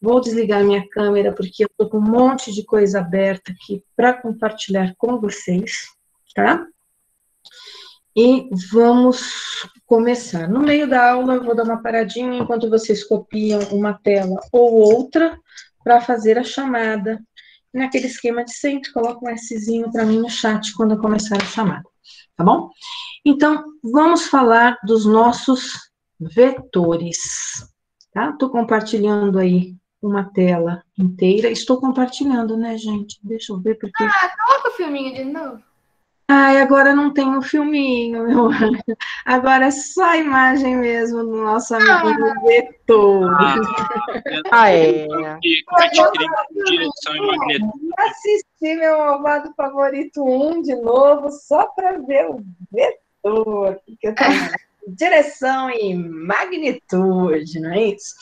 Vou desligar minha câmera, porque eu estou com um monte de coisa aberta aqui para compartilhar com vocês, tá? E vamos começar. No meio da aula, eu vou dar uma paradinha enquanto vocês copiam uma tela ou outra para fazer a chamada. Naquele esquema de sempre, coloca um Szinho para mim no chat quando eu começar a chamada, tá bom? Então, vamos falar dos nossos vetores, tá? Estou compartilhando aí uma tela inteira. Estou compartilhando, né, gente? Deixa eu ver porque... Coloca o filminho de novo. Ai, agora não tem um filminho, meu anjo. Agora é só a imagem mesmo do nosso amiguinho vetor. É. Direção e magnitude. Assisti meu malvado favorito 1 de novo, só para ver o vetor. Porque eu tenho direção e magnitude, não é isso?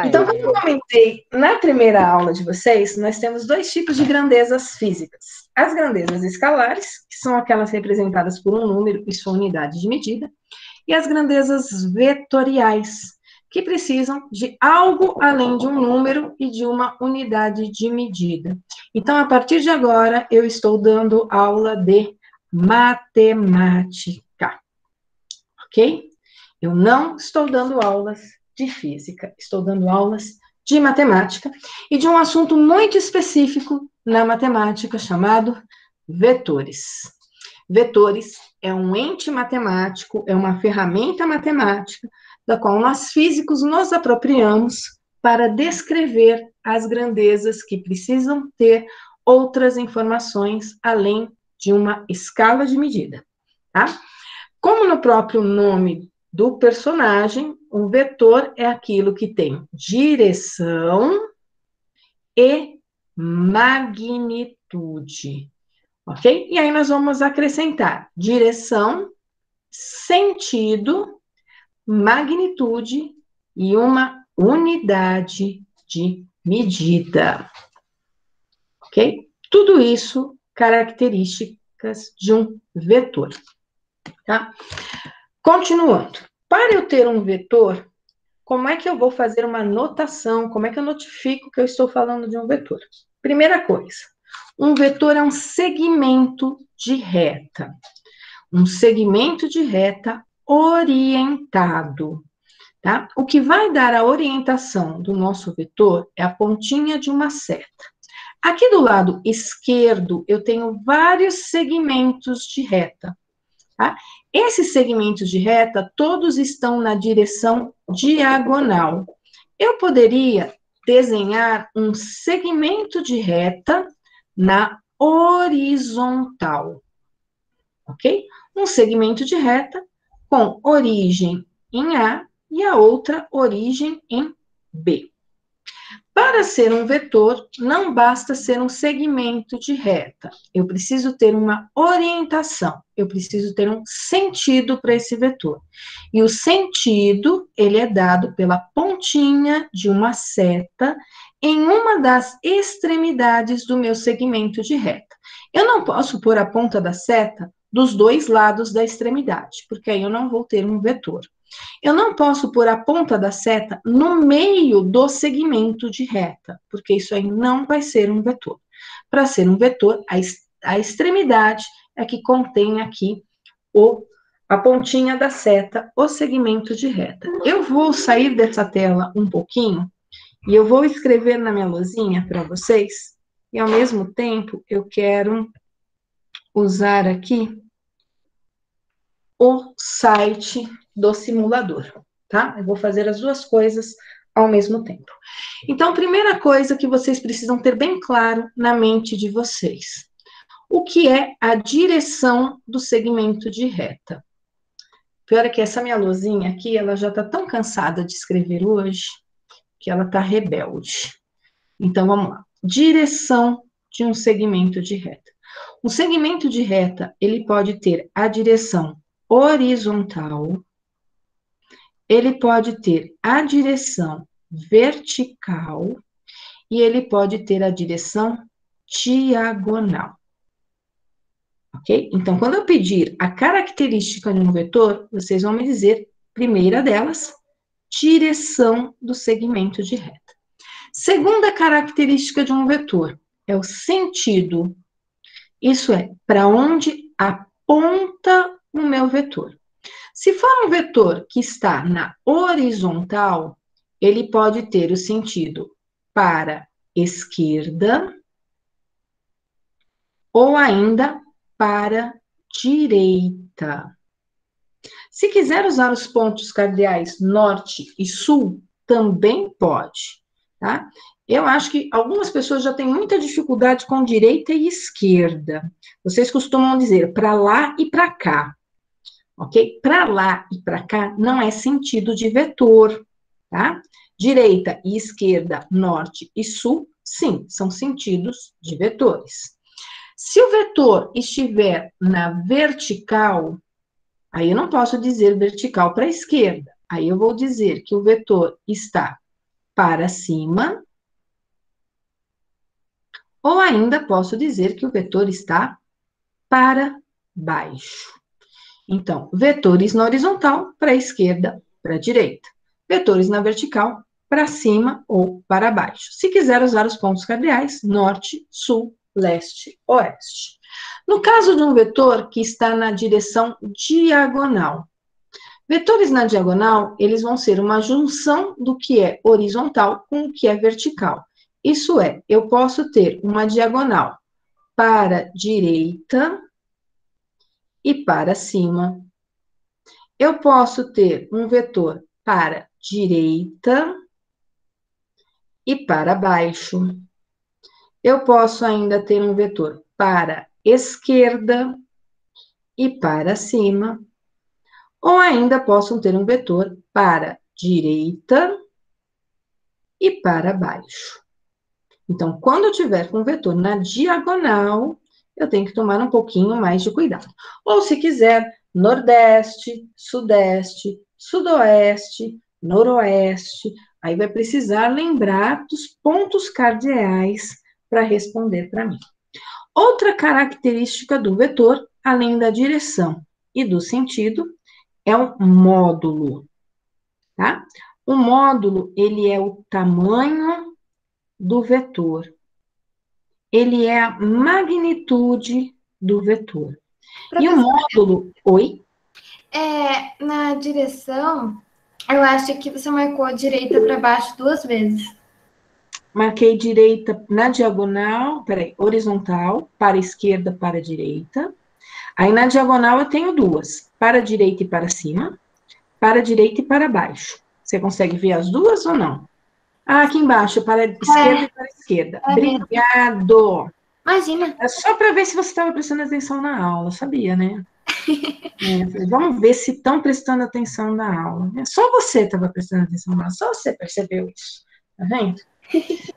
Então, como eu comentei na primeira aula de vocês, nós temos dois tipos de grandezas físicas. As grandezas escalares, que são aquelas representadas por um número e sua unidade de medida, e as grandezas vetoriais, que precisam de algo além de um número e de uma unidade de medida. Então, a partir de agora, eu estou dando aula de matemática, ok? Eu não estou dando aulas de física, estou dando aulas de matemática e de um assunto muito específico na matemática chamado vetores. Vetores é um ente matemático, é uma ferramenta matemática da qual nós físicos nos apropriamos para descrever as grandezas que precisam ter outras informações além de uma escala de medida, tá? Como no próprio nome do personagem, um vetor é aquilo que tem direção e magnitude, ok? E aí nós vamos acrescentar direção, sentido, magnitude e uma unidade de medida, ok? Tudo isso características de um vetor, tá? Continuando, para eu ter um vetor, como é que eu vou fazer uma notação? Como é que eu notifico que eu estou falando de um vetor? Primeira coisa, um vetor é um segmento de reta. Um segmento de reta orientado, tá? O que vai dar a orientação do nosso vetor é a pontinha de uma seta. Aqui do lado esquerdo, eu tenho vários segmentos de reta, tá? Esses segmentos de reta, todos estão na direção diagonal. Eu poderia desenhar um segmento de reta na horizontal, ok? Um segmento de reta com origem em A e a outra origem em B. Para ser um vetor, não basta ser um segmento de reta. Eu preciso ter uma orientação, eu preciso ter um sentido para esse vetor. E o sentido, ele é dado pela pontinha de uma seta em uma das extremidades do meu segmento de reta. Eu não posso pôr a ponta da seta dos dois lados da extremidade, porque aí eu não vou ter um vetor. Eu não posso pôr a ponta da seta no meio do segmento de reta, porque isso aí não vai ser um vetor. Para ser um vetor, a extremidade é que contém aqui a pontinha da seta, o segmento de reta. Eu vou sair dessa tela um pouquinho e eu vou escrever na minha lousinha para vocês, e ao mesmo tempo eu quero usar aqui o site do simulador, tá? Eu vou fazer as duas coisas ao mesmo tempo. Então, primeira coisa que vocês precisam ter bem claro na mente de vocês. O que é a direção do segmento de reta? Pior é que essa minha luzinha aqui, ela já tá tão cansada de escrever hoje, que ela tá rebelde. Então, vamos lá. Direção de um segmento de reta. Um segmento de reta, ele pode ter a direção horizontal, ele pode ter a direção vertical e ele pode ter a direção diagonal. Ok? Então, quando eu pedir a característica de um vetor, vocês vão me dizer, primeira delas, direção do segmento de reta. Segunda característica de um vetor é o sentido. Isso é, para onde aponta o meu vetor. Se for um vetor que está na horizontal, ele pode ter o sentido para esquerda ou ainda para direita. Se quiser usar os pontos cardeais norte e sul, também pode, tá? Eu acho que algumas pessoas já têm muita dificuldade com direita e esquerda. Vocês costumam dizer para lá e para cá, ok? Para lá e para cá não é sentido de vetor, tá? Direita e esquerda, norte e sul, sim, são sentidos de vetores. Se o vetor estiver na vertical, aí eu não posso dizer vertical para a esquerda. Aí eu vou dizer que o vetor está para cima, ou ainda posso dizer que o vetor está para baixo. Então, vetores na horizontal, para a esquerda, para a direita. Vetores na vertical, para cima ou para baixo. Se quiser usar os pontos cardeais, norte, sul, leste, oeste. No caso de um vetor que está na direção diagonal, vetores na diagonal, eles vão ser uma junção do que é horizontal com o que é vertical. Isso é, eu posso ter uma diagonal para direita e para cima. Eu posso ter um vetor para direita e para baixo. Eu posso ainda ter um vetor para esquerda e para cima. Ou ainda posso ter um vetor para direita e para baixo. Então, quando eu tiver com o vetor na diagonal, eu tenho que tomar um pouquinho mais de cuidado. Ou, se quiser, nordeste, sudeste, sudoeste, noroeste. Aí vai precisar lembrar dos pontos cardeais para responder para mim. Outra característica do vetor, além da direção e do sentido, é um módulo, tá? O módulo, ele é o tamanho do vetor. Ele é a magnitude do vetor. E o módulo... Oi? Na direção, eu acho que você marcou a direita para baixo 2 vezes. Marquei direita na diagonal, peraí, horizontal, para a esquerda, para a direita. Aí na diagonal eu tenho duas, para a direita e para cima, para a direita e para baixo. Você consegue ver as duas ou não? Ah, aqui embaixo, para a esquerda e para a esquerda. Obrigado! Imagina. É só para ver se você estava prestando atenção na aula, sabia, né? Falei, vamos ver se estão prestando atenção na aula. Só você estava prestando atenção na aula, só você percebeu isso. Tá vendo?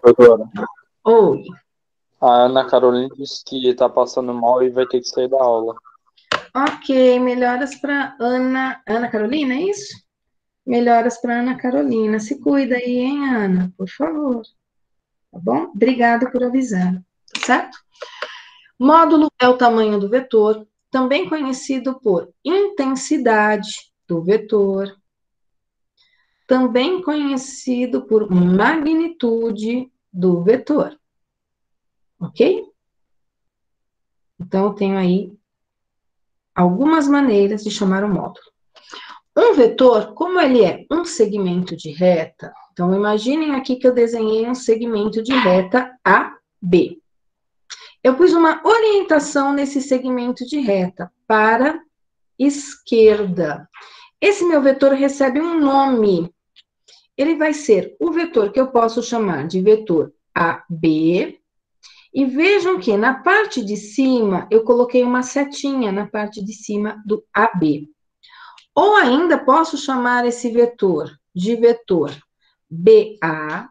Doutora, Oi. a Ana Carolina disse que tá passando mal e vai ter que sair da aula. Ok, melhoras para Ana Carolina, é isso? Melhoras para Ana Carolina. Se cuida aí, hein, Ana? Por favor. Tá bom? Obrigada por avisar. Tá certo? Módulo é o tamanho do vetor, também conhecido por intensidade do vetor, também conhecido por magnitude do vetor. Ok? Então, eu tenho aí algumas maneiras de chamar o módulo. Um vetor, como ele é um segmento de reta, então imaginem aqui que eu desenhei um segmento de reta AB. Eu pus uma orientação nesse segmento de reta para esquerda. Esse meu vetor recebe um nome. Ele vai ser o vetor que eu posso chamar de vetor AB. E vejam que na parte de cima, eu coloquei uma setinha na parte de cima do AB. Ou ainda posso chamar esse vetor de vetor BA,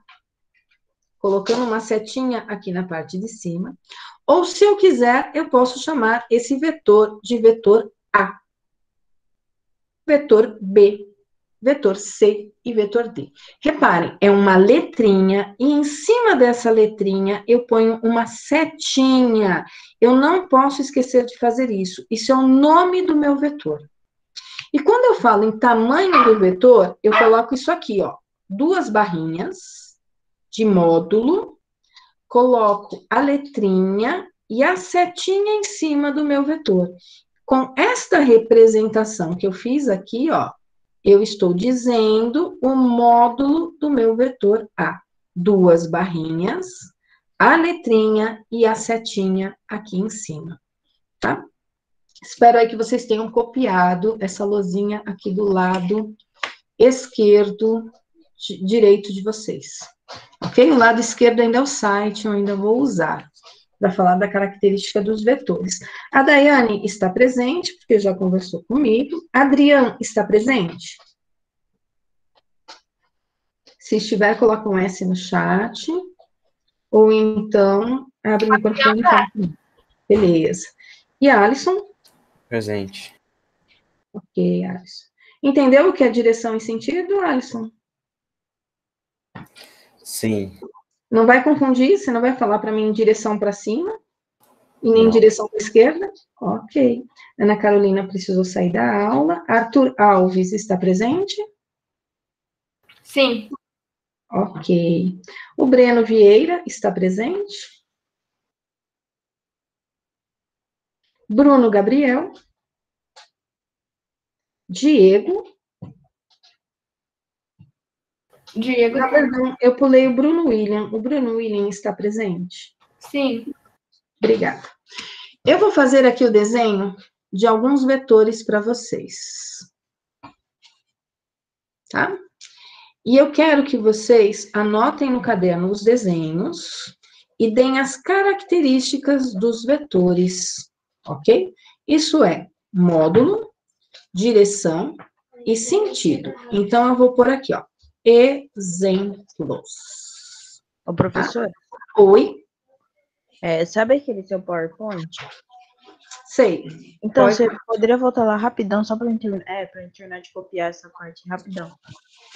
colocando uma setinha aqui na parte de cima. Ou, se eu quiser, eu posso chamar esse vetor de vetor A. Vetor B, vetor C e vetor D. Reparem, é uma letrinha e em cima dessa letrinha eu ponho uma setinha. Eu não posso esquecer de fazer isso. Isso é o nome do meu vetor. E quando eu falo em tamanho do vetor, eu coloco isso aqui, ó. 2 barrinhas de módulo, coloco a letrinha e a setinha em cima do meu vetor. Com esta representação que eu fiz aqui, ó, eu estou dizendo o módulo do meu vetor A. 2 barrinhas, a letrinha e a setinha aqui em cima, tá? Espero aí que vocês tenham copiado essa lousinha aqui do lado esquerdo, direito de vocês. Ok? O lado esquerdo ainda é o site, eu ainda vou usar para falar da característica dos vetores. A Daiane está presente, porque já conversou comigo. A Adriane está presente? Se estiver, coloca um S no chat. Ou então, abre o microfone e fala comigo. Beleza. E a Alisson? Presente. Ok, Alisson. Entendeu o que é direção e sentido, Alisson? Sim. Não vai confundir? Você não vai falar para mim direção para cima? E nem Não. direção para esquerda? Ok. Ana Carolina precisou sair da aula. Arthur Alves está presente? Sim. Ok. O Breno Vieira está presente? Bruno Gabriel? Diego? Diego. Ah, perdão, eu pulei o Bruno William. O Bruno William está presente? Sim. Obrigada. Eu vou fazer aqui o desenho de alguns vetores para vocês. Tá? E eu quero que vocês anotem no caderno os desenhos e deem as características dos vetores, ok? Isso é módulo, direção e sentido. Então, eu vou pôr aqui, ó, exemplos. Ô, professor, Oi? sabe aquele seu PowerPoint? Sei. Então, Pode. você poderia voltar lá rapidão, só pra gente terminar de copiar essa parte rapidão.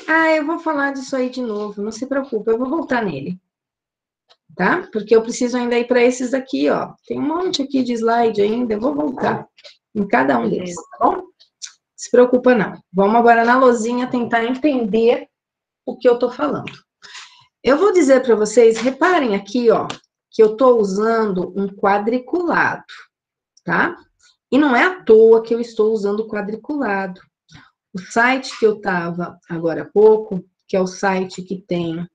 Ah, eu vou falar disso aí de novo, não se preocupe, eu vou voltar nele. Tá? Porque eu preciso ainda ir para esses aqui, ó. Tem um monte aqui de slide ainda, eu vou voltar em cada um deles, tá bom? Se preocupa não. Vamos agora na lousinha tentar entender o que eu tô falando. Eu vou dizer para vocês, reparem aqui, ó, que eu tô usando um quadriculado, tá? E não é à toa que eu estou usando quadriculado. O site que eu tava agora há pouco, que é o site que tem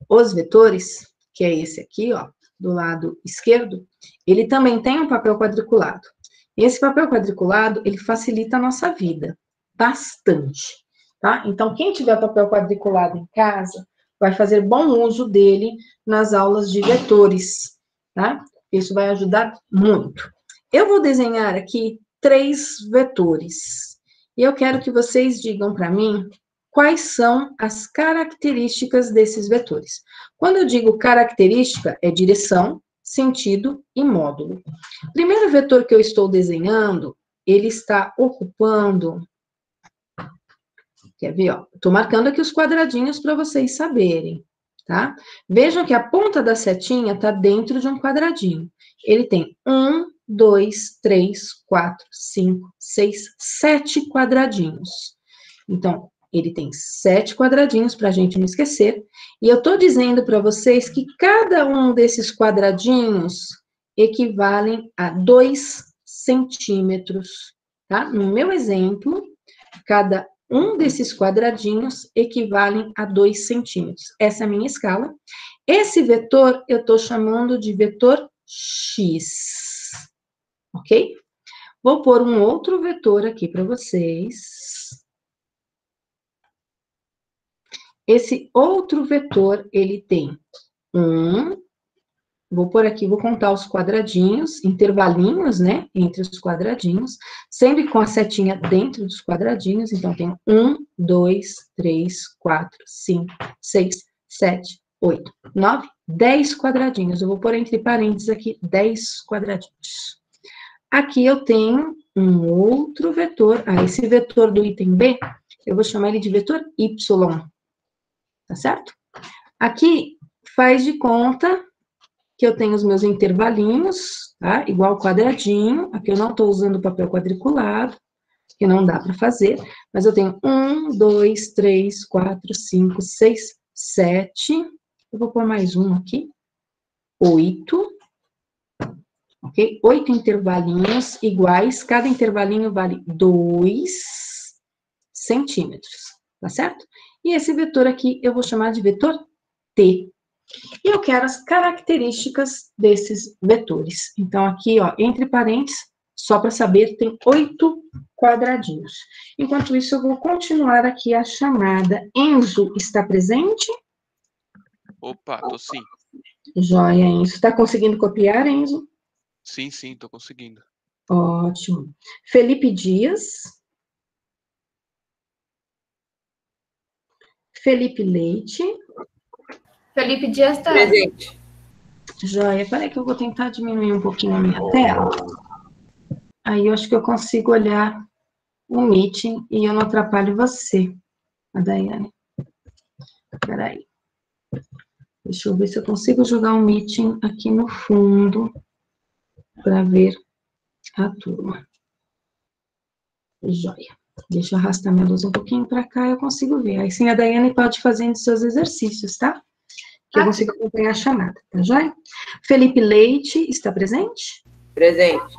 os vetores, que é esse aqui, ó, do lado esquerdo, ele também tem um papel quadriculado. E esse papel quadriculado, ele facilita a nossa vida, bastante, tá? Então, quem tiver papel quadriculado em casa, vai fazer bom uso dele nas aulas de vetores, tá? Isso vai ajudar muito. Eu vou desenhar aqui 3 vetores. E eu quero que vocês digam para mim quais são as características desses vetores. Quando eu digo característica, é direção, sentido e módulo. O primeiro vetor que eu estou desenhando, ele está ocupando... Quer ver, ó? Estou marcando aqui os quadradinhos para vocês saberem, tá? Vejam que a ponta da setinha está dentro de um quadradinho. Ele tem 1, 2, 3, 4, 5, 6, 7 quadradinhos. Então, ele tem 7 quadradinhos, para a gente não esquecer. E eu estou dizendo para vocês que cada um desses quadradinhos equivalem a 2 centímetros, tá? No meu exemplo, cada um desses quadradinhos equivalem a 2 centímetros. Essa é a minha escala. Esse vetor eu estou chamando de vetor X, ok? Vou pôr um outro vetor aqui para vocês. Esse outro vetor, ele tem vou pôr aqui, vou contar os quadradinhos, intervalinhos, né, entre os quadradinhos, sempre com a setinha dentro dos quadradinhos, então tem 1, 2, 3, 4, 5, 6, 7, 8, 9, 10 quadradinhos. Eu vou pôr entre parênteses aqui, 10 quadradinhos. Aqui eu tenho um outro vetor, esse vetor do item B, eu vou chamar ele de vetor Y, tá certo? Aqui, faz de conta que eu tenho os meus intervalinhos, tá? Igual quadradinho, aqui eu não estou usando papel quadriculado, que não dá para fazer, mas eu tenho 1, 2, 3, 4, 5, 6, 7, eu vou pôr mais um aqui, 8, ok? 8 intervalinhos iguais, cada intervalinho vale 2 centímetros, tá certo? E esse vetor aqui eu vou chamar de vetor T. E eu quero as características desses vetores. Então, aqui, ó, entre parênteses, só para saber, tem 8 quadradinhos. Enquanto isso, eu vou continuar aqui a chamada. Enzo está presente? Opa, tô sim. Joia, Enzo. Está conseguindo copiar, Enzo? Sim, sim, tô conseguindo. Ótimo. Felipe Dias. Felipe Leite. Felipe Dias tá. Presente. Joia, peraí que eu vou tentar diminuir um pouquinho a minha tela. Aí eu acho que eu consigo olhar o meeting e eu não atrapalho você, a Daiane. Peraí. Deixa eu ver se eu consigo jogar um meeting aqui no fundo para ver a turma. Joia. Deixa eu arrastar minha luz um pouquinho para cá, eu consigo ver. Aí sim a Daiane pode fazer seus exercícios, tá? Que eu consigo acompanhar a chamada, tá joia? Felipe Leite, está presente? Presente.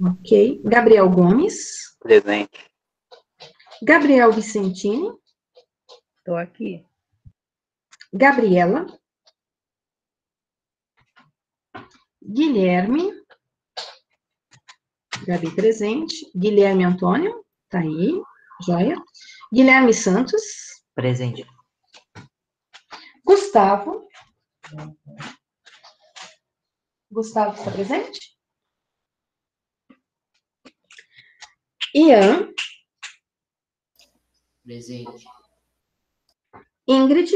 Ok. Gabriel Gomes. Presente. Gabriel Vicentini. Tô aqui. Gabriela. Guilherme. Gabi presente. Guilherme Antônio. Tá aí. Joia. Guilherme Santos. Presente. Gustavo. Gustavo está presente? Ian. Presente. Ingrid.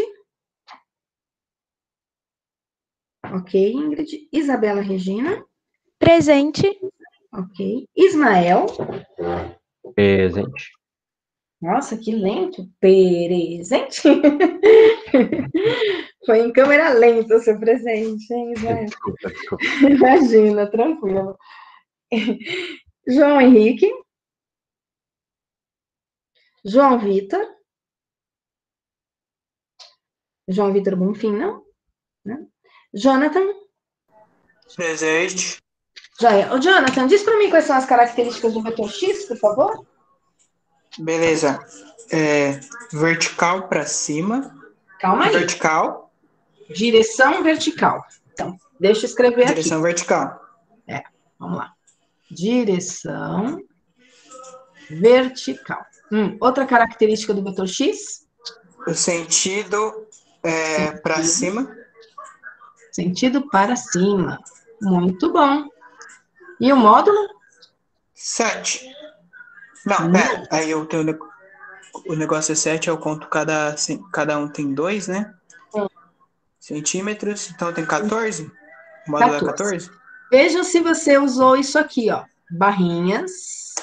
Ok, Ingrid. Isabela Regina. Presente. Ok. Ismael. Presente. Nossa, que lento. Presente. Foi em câmera lenta o seu presente, hein, Ismael? Desculpa. Imagina, tranquilo. João Henrique. João Vitor. João Vitor Bonfim, não? Né? Jonathan. Presente. Joia. Ô, Jonathan, diz para mim quais são as características do vetor X, por favor. Beleza. Vertical para cima. Calma aí. Vertical. Direção vertical. Então, deixa eu escrever Direção aqui. vertical. Vamos lá. Direção vertical. Outra característica do vetor X? O sentido para cima. Sentido para cima. Muito bom. E o módulo? 7. Não, pera. Aí eu tenho o negócio é 7, eu conto cada um tem 2, né? Centímetros, então tem 14. O módulo é 14? Veja se você usou isso aqui, ó. Barrinhas.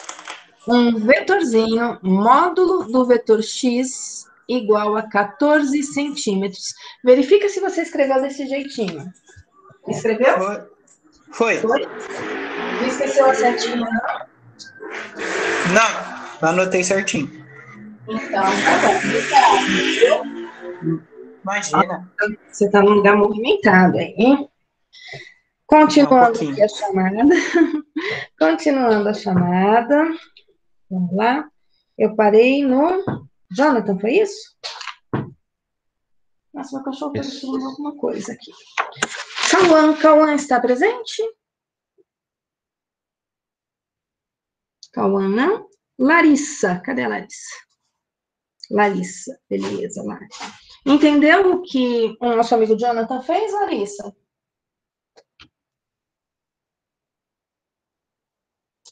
Um vetorzinho, módulo do vetor X igual a 14 centímetros. Verifica se você escreveu desse jeitinho. Escreveu? Foi. Não esqueceu a setinha, não? Não, anotei certinho. Então, tá bom. Imagina. Você tá num lugar movimentado aí, hein? Continuando aqui a chamada. Continuando a chamada. Vamos lá. Eu parei no... Jonathan, foi isso? Nossa, meu cachorro está destruindo alguma coisa aqui. Cauã está presente? Cauã não. Larissa, cadê a Larissa? Larissa, beleza, Larissa. Entendeu o que o nosso amigo Jonathan fez, Larissa?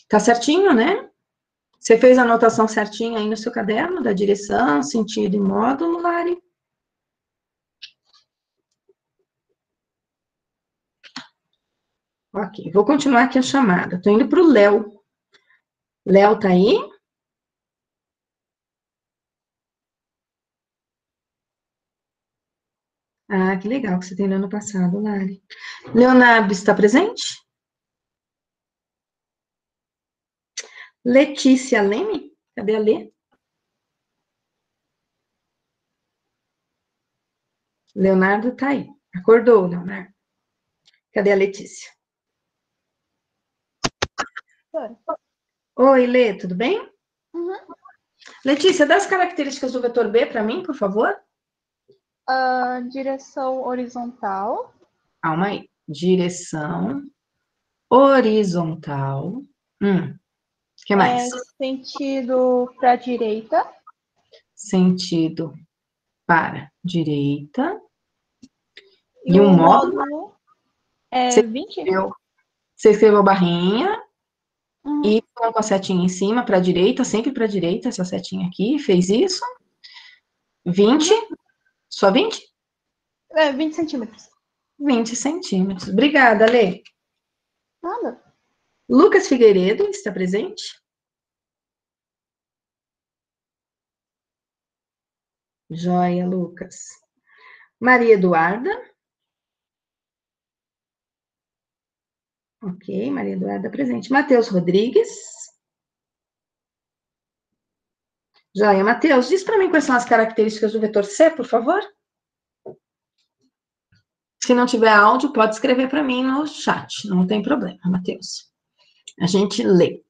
Tá certinho, né? Você fez a anotação certinha aí no seu caderno, da direção, sentido e módulo, Lari? Ok, vou continuar aqui a chamada. Estou indo para o Léo. Léo tá aí? Ah, que legal que você tem no ano passado, Lari. Leonardo está presente? Letícia Leme? Cadê a Lê? Leonardo tá aí. Acordou, Leonardo? Cadê a Letícia? Oi, Lê, tudo bem? Uhum. Letícia, dá as características do vetor B para mim, por favor? Direção horizontal. Calma aí. Direção horizontal. Que mais? Sentido para a direita. Sentido para direita. E um o módulo? módulo é 20? Você escreveu barrinha Uhum. e colocou a setinha em cima, para a direita, sempre para a direita, essa setinha aqui. Fez isso? 20? Só 20? 20 centímetros. 20 centímetros. Obrigada, Lê. Nada. Lucas Figueiredo está presente? Joia, Lucas. Maria Eduarda. Ok, Maria Eduarda presente. Matheus Rodrigues. Joia, Matheus, diz para mim quais são as características do vetor C, por favor? Se não tiver áudio, pode escrever para mim no chat, não tem problema, Matheus. A gente lê.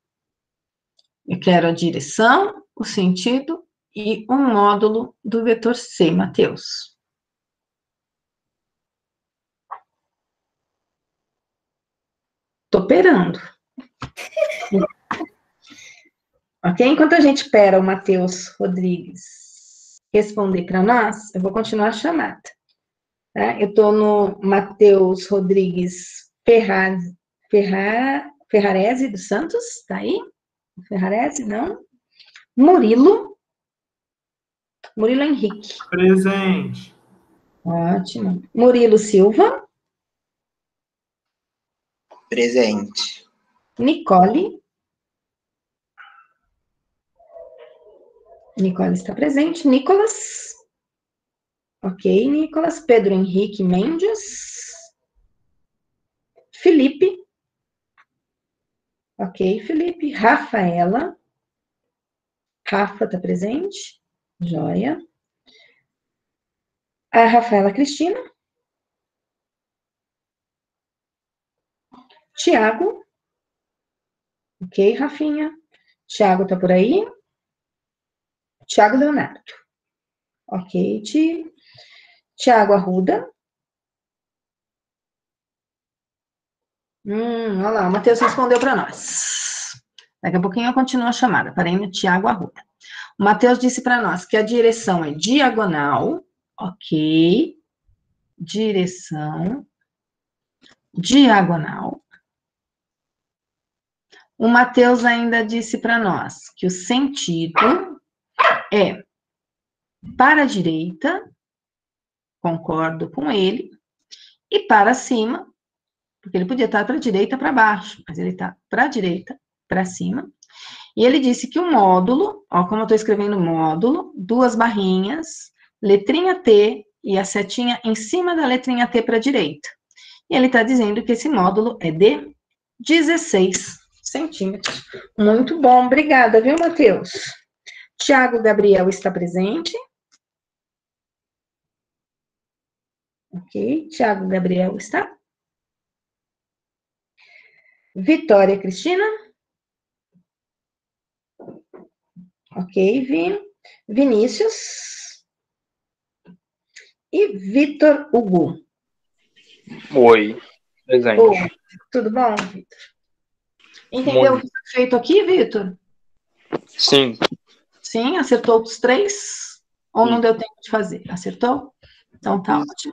Eu quero a direção, o sentido e um módulo do vetor C, Matheus. Tô operando. Ok? Enquanto a gente espera o Matheus Rodrigues responder para nós, eu vou continuar a chamada. Tá? Eu estou no Matheus Rodrigues Ferrarese dos Santos, tá aí? Ferrarese, não? Murilo Henrique. Presente. Ótimo. Murilo Silva. Presente. Nicole está presente. Nicolas. Ok, Nicolas. Pedro Henrique Mendes. Felipe. Ok, Felipe. Rafaela. Rafa está presente. Joia. A Rafaela Cristina. Tiago. Ok, Rafinha. Tiago está por aí. Tiago Leonardo. Ok, Tiago Arruda. Olha lá, o Matheus respondeu para nós. Daqui a pouquinho eu continuo a chamada. Parei no Tiago Arruda. O Matheus disse para nós que a direção é diagonal. Ok. Direção diagonal. O Matheus ainda disse para nós que o sentido é para a direita, concordo com ele, e para cima, porque ele podia estar para a direita, para baixo, mas ele está para a direita, para cima. E ele disse que o módulo, ó, como eu estou escrevendo módulo, duas barrinhas, letrinha T e a setinha em cima da letrinha T para a direita. E ele está dizendo que esse módulo é de 16 centímetros. Muito bom, obrigada, viu, Matheus? Tiago Gabriel está presente. Ok, Tiago Gabriel está. Vitória Cristina. Ok, Vinícius. E Vitor Hugo. Oi, presente. Oi, tudo bom, Vitor? Entendeu o que foi feito aqui, Vitor? Sim. Sim, acertou os 3? Ou não Sim. deu tempo de fazer? Acertou? Então tá ótimo.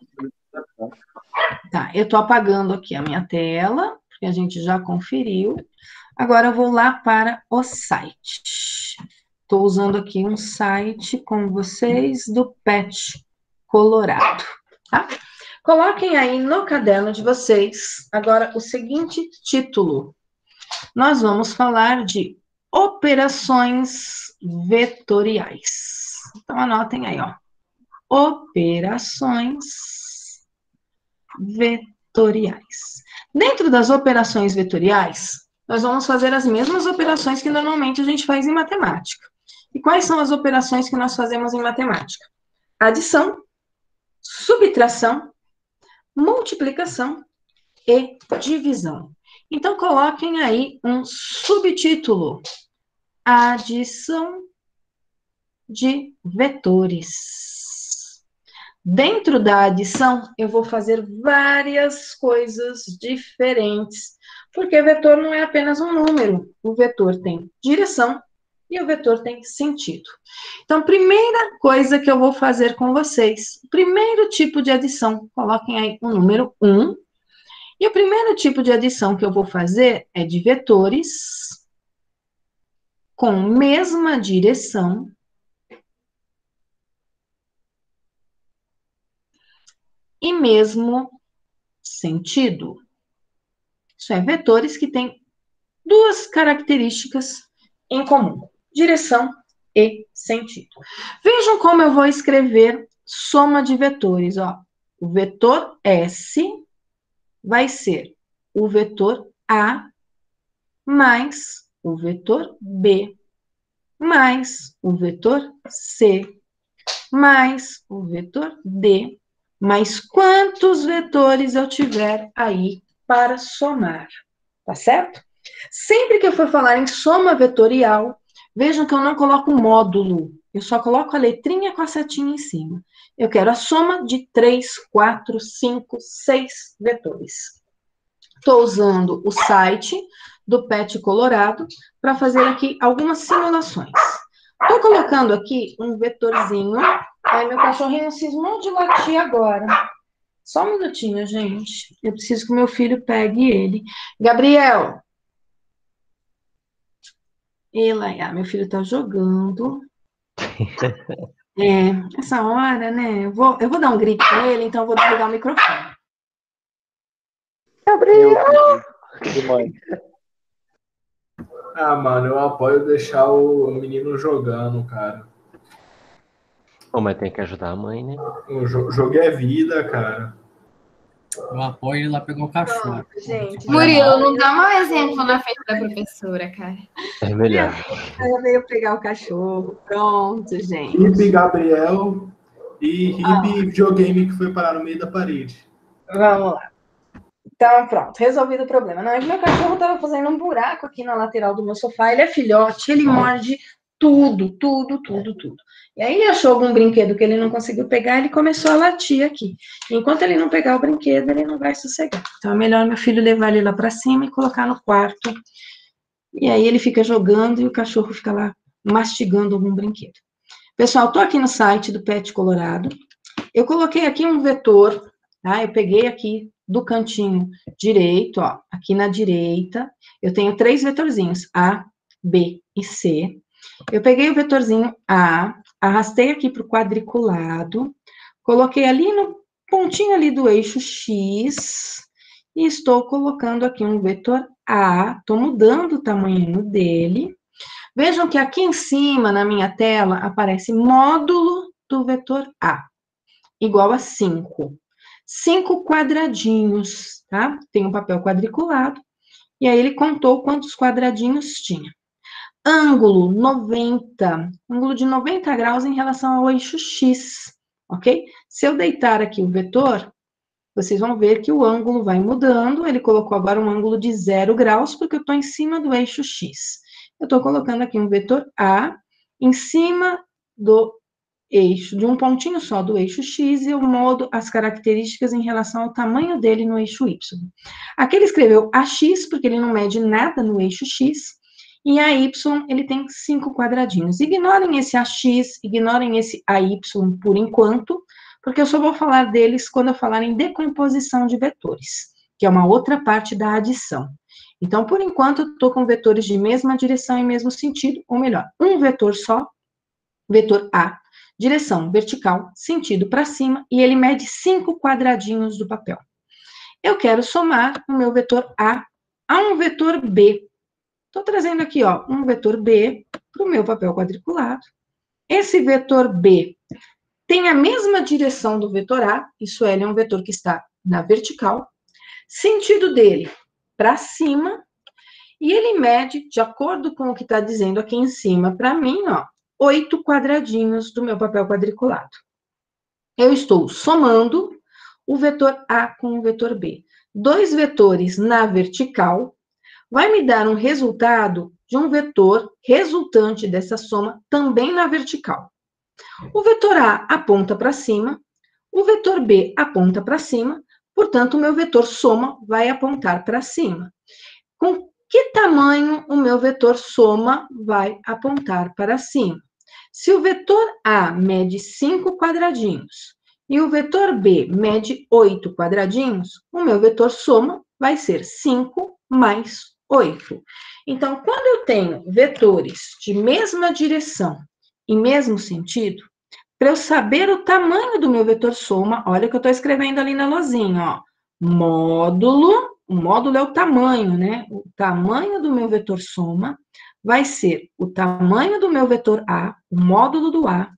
Tá, eu tô apagando aqui a minha tela, porque a gente já conferiu. Agora eu vou lá para o site. Estou usando aqui um site com vocês do PET Colorado, tá? Coloquem aí no caderno de vocês agora o seguinte título. Nós vamos falar de operações vetoriais. Então, anotem aí, ó. Operações vetoriais. Dentro das operações vetoriais, nós vamos fazer as mesmas operações que normalmente a gente faz em matemática. E quais são as operações que nós fazemos em matemática? Adição, subtração, multiplicação e divisão. Então, coloquem aí um subtítulo: adição de vetores. Dentro da adição, eu vou fazer várias coisas diferentes, porque vetor não é apenas um número. O vetor tem direção e o vetor tem sentido. Então, primeira coisa que eu vou fazer com vocês, primeiro tipo de adição, coloquem aí o número 1. E o primeiro tipo de adição que eu vou fazer é de vetores com mesma direção e mesmo sentido. Isso é, vetores que têm duas características em comum: direção e sentido. Vejam como eu vou escrever soma de vetores, ó. O vetor S vai ser o vetor A mais o vetor B mais o vetor C mais o vetor D, mais quantos vetores eu tiver aí para somar, tá certo? Sempre que eu for falar em soma vetorial, vejam que eu não coloco módulo, eu só coloco a letrinha com a setinha em cima. Eu quero a soma de 3, 4, 5, 6 vetores. Estou usando o site do PET Colorado para fazer aqui algumas simulações. Estou colocando aqui um vetorzinho. Ai, meu cachorrinho cismou de latir agora. Só um minutinho, gente. Eu preciso que o meu filho pegue ele. Gabriel. Meu filho tá jogando. Essa hora, né? Eu vou dar um grito pra ele, então eu vou desligar o microfone. Gabriel! Que mãe. Ah, mano, eu apoio deixar o menino jogando, cara. Pô, mas tem que ajudar a mãe, né? O jogo é vida, cara. Eu apoio ele lá pegar o cachorro. Gente, Murilo, não dá mau exemplo na frente da professora, cara. É melhor. Ela veio pegar o cachorro. Pronto, gente. Hip Gabriel e Hip videogame que foi parar no meio da parede. Vamos lá. Então, pronto, resolvido o problema. Não, é que meu cachorro estava fazendo um buraco aqui na lateral do meu sofá. Ele é filhote, ele morde tudo. E aí ele achou algum brinquedo que ele não conseguiu pegar, ele começou a latir aqui. Enquanto ele não pegar o brinquedo, ele não vai sossegar. Então é melhor meu filho levar ele lá para cima e colocar no quarto. E aí ele fica jogando e o cachorro fica lá mastigando algum brinquedo. Pessoal, estou aqui no site do PET Colorado. Eu coloquei aqui um vetor, tá? Eu peguei aqui do cantinho direito, ó, aqui na direita, eu tenho 3 vetorzinhos, A, B e C. Eu peguei o vetorzinho A, arrastei aqui para o quadriculado, coloquei ali no pontinho ali do eixo X, e estou colocando aqui um vetor A, estou mudando o tamanho dele. Vejam que aqui em cima, na minha tela, aparece módulo do vetor A, igual a 5. 5 quadradinhos, tá? Tem um papel quadriculado, e aí ele contou quantos quadradinhos tinha. Ângulo 90, ângulo de 90 graus em relação ao eixo X, ok? Se eu deitar aqui o vetor, vocês vão ver que o ângulo vai mudando, ele colocou agora um ângulo de 0 graus, porque eu estou em cima do eixo X. Eu estou colocando aqui um vetor A em cima do eixo, de um pontinho só do eixo X, e eu mudo as características em relação ao tamanho dele no eixo Y. Aqui ele escreveu AX, porque ele não mede nada no eixo X, e AY, ele tem 5 quadradinhos. Ignorem esse AX, ignorem esse AY por enquanto, porque eu só vou falar deles quando eu falar em decomposição de vetores, que é uma outra parte da adição. Então, por enquanto, eu estou com vetores de mesma direção e mesmo sentido, ou melhor, um vetor só, vetor A, direção vertical, sentido para cima, e ele mede 5 quadradinhos do papel. Eu quero somar o meu vetor A um vetor B. Estou trazendo aqui, ó, um vetor B para o meu papel quadriculado. Esse vetor B tem a mesma direção do vetor A, isso é, ele é um vetor que está na vertical. Sentido dele para cima, e ele mede, de acordo com o que está dizendo aqui em cima, para mim, ó, 8 quadradinhos do meu papel quadriculado. eu estou somando o vetor A com o vetor B. Dois vetores na vertical vai me dar um resultado de um vetor resultante dessa soma também na vertical. O vetor A aponta para cima, o vetor B aponta para cima, portanto, o meu vetor soma vai apontar para cima. Com que tamanho o meu vetor soma vai apontar para cima? Se o vetor A mede 5 quadradinhos e o vetor B mede 8 quadradinhos, o meu vetor soma vai ser 5 mais 8. Então, quando eu tenho vetores de mesma direção e mesmo sentido, para eu saber o tamanho do meu vetor soma, olha o que eu estou escrevendo ali na lousinha, ó. Módulo, o módulo é o tamanho, né? O tamanho do meu vetor soma vai ser o tamanho do meu vetor A, o módulo do A,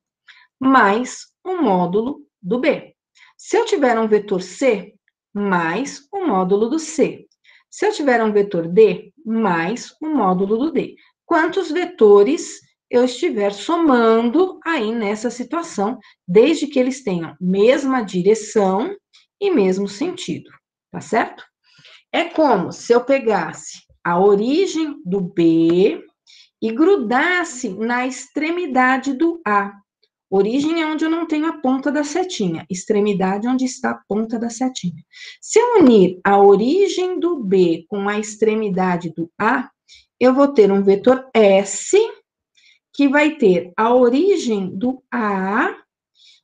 mais o módulo do B. Se eu tiver um vetor C, mais o módulo do C. Se eu tiver um vetor D, mais o módulo do D. Quantos vetores eu estiver somando aí nessa situação, desde que eles tenham mesma direção e mesmo sentido, tá certo? É como se eu pegasse a origem do B e grudasse na extremidade do A. Origem é onde eu não tenho a ponta da setinha, extremidade onde está a ponta da setinha. Se eu unir a origem do B com a extremidade do A, eu vou ter um vetor S, que vai ter a origem do A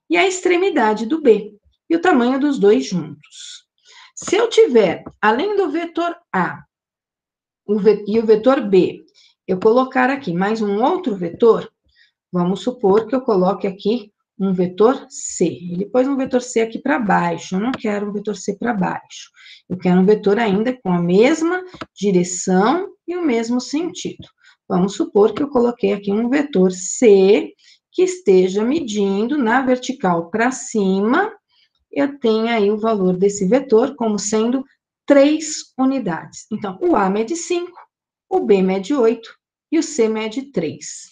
e a extremidade do B, e o tamanho dos dois juntos. Se eu tiver, além do vetor A e o vetor B, eu colocar aqui mais um outro vetor, vamos supor que eu coloque aqui um vetor C. Ele pôs um vetor C aqui para baixo, eu não quero um vetor C para baixo. Eu quero um vetor ainda com a mesma direção e o mesmo sentido. Vamos supor que eu coloquei aqui um vetor C que esteja medindo na vertical para cima. Eu tenho aí o valor desse vetor como sendo 3 unidades. Então, o A mede 5, o B mede 8 e o C mede 3.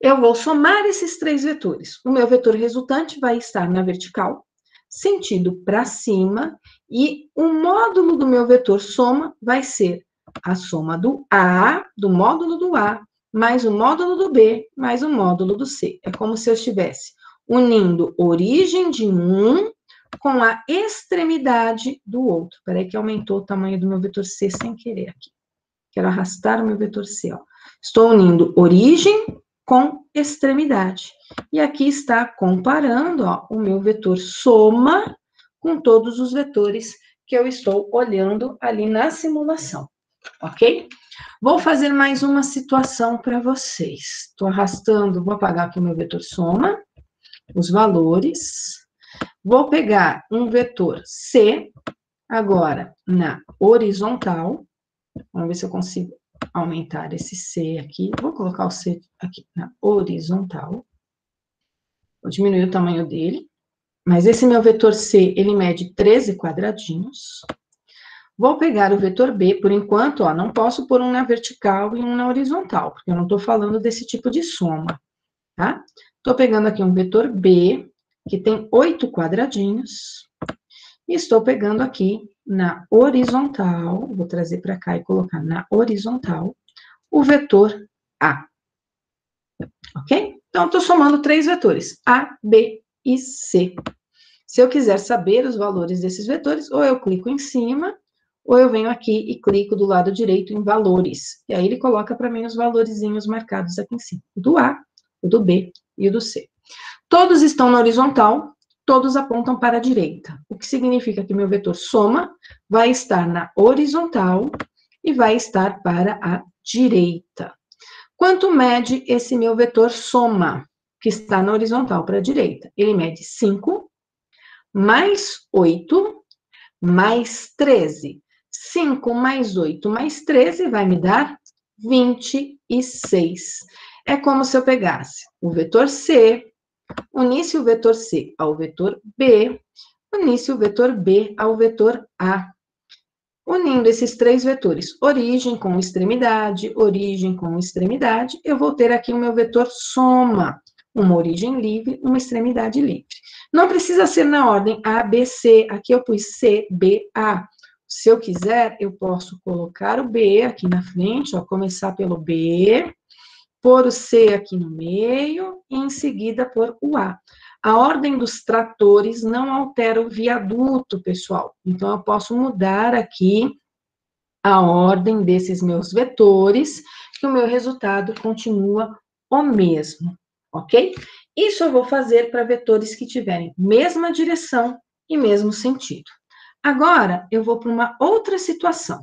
Eu vou somar esses 3 vetores. O meu vetor resultante vai estar na vertical, sentido para cima, e o módulo do meu vetor soma vai ser a soma do A, do módulo do A, mais o módulo do B, mais o módulo do C. É como se eu estivesse unindo origem de um com a extremidade do outro. Peraí que aumentou o tamanho do meu vetor C sem querer aqui. Quero arrastar o meu vetor C, ó. Estou unindo origem com extremidade. E aqui está comparando, ó, o meu vetor soma com todos os vetores que eu estou olhando ali na simulação, ok? Vou fazer mais uma situação para vocês. Estou arrastando, vou apagar aqui o meu vetor soma, os valores. Vou pegar um vetor C, agora na horizontal. Vamos ver se eu consigo aumentar esse C aqui. Vou colocar o C aqui na horizontal. Vou diminuir o tamanho dele. Mas esse meu vetor C, ele mede 13 quadradinhos. Vou pegar o vetor B, por enquanto, ó, não posso pôr um na vertical e um na horizontal, porque eu não estou falando desse tipo de soma, tá? Estou pegando aqui um vetor B, que tem 8 quadradinhos, e estou pegando aqui na horizontal, vou trazer para cá e colocar na horizontal, o vetor A. Ok? Então, estou somando 3 vetores, A, B e C. Se eu quiser saber os valores desses vetores, ou eu clico em cima, ou eu venho aqui e clico do lado direito em valores. E aí ele coloca para mim os valorzinhos marcados aqui em cima. O do A, o do B e o do C. Todos estão na horizontal, todos apontam para a direita. O que significa que meu vetor soma vai estar na horizontal e vai estar para a direita. Quanto mede esse meu vetor soma, que está na horizontal para a direita? Ele mede 5, mais 8, mais 13. 5 mais 8 mais 13 vai me dar 26. É como se eu pegasse o vetor C, unisse o vetor C ao vetor B, unisse o vetor B ao vetor A. Unindo esses 3 vetores, origem com extremidade, eu vou ter aqui o meu vetor soma. uma origem livre, uma extremidade livre. Não precisa ser na ordem A, B, C. Aqui eu pus C, B, A. Se eu quiser, eu posso colocar o B aqui na frente, ó, começar pelo B, pôr o C aqui no meio e em seguida pôr o A. A ordem dos tratores não altera o viaduto, pessoal. Então, eu posso mudar aqui a ordem desses meus vetores, que o meu resultado continua o mesmo, ok? Isso eu vou fazer para vetores que tiverem mesma direção e mesmo sentido. Agora, eu vou para uma outra situação.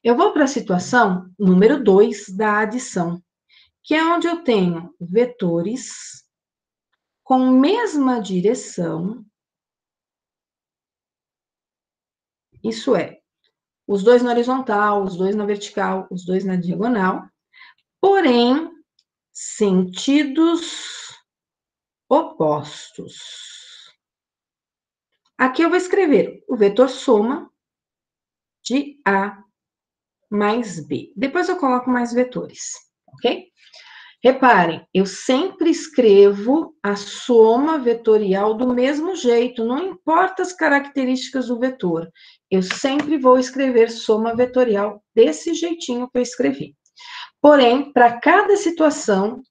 Eu vou para a situação número 2 da adição, que é onde eu tenho vetores com mesma direção, isso é, os dois na horizontal, os dois na vertical, os dois na diagonal, porém, sentidos opostos. Aqui eu vou escrever o vetor soma de A mais B. Depois eu coloco mais vetores, ok? Reparem, eu sempre escrevo a soma vetorial do mesmo jeito, não importa as características do vetor. Eu sempre vou escrever soma vetorial desse jeitinho que eu escrevi. Porém, para cada situação,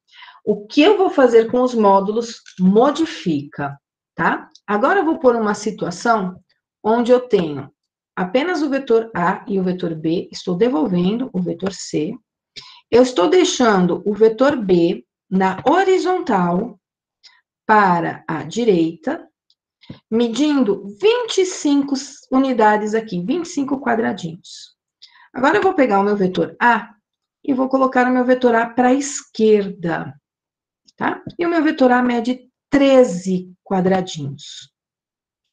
o que eu vou fazer com os módulos modifica, tá? Agora eu vou pôr uma situação onde eu tenho apenas o vetor A e o vetor B, estou devolvendo o vetor C. Eu estou deixando o vetor B na horizontal para a direita, medindo 25 unidades aqui, 25 quadradinhos. Agora eu vou pegar o meu vetor A e vou colocar o meu vetor A para a esquerda, tá? E o meu vetor A mede 13 quadradinhos.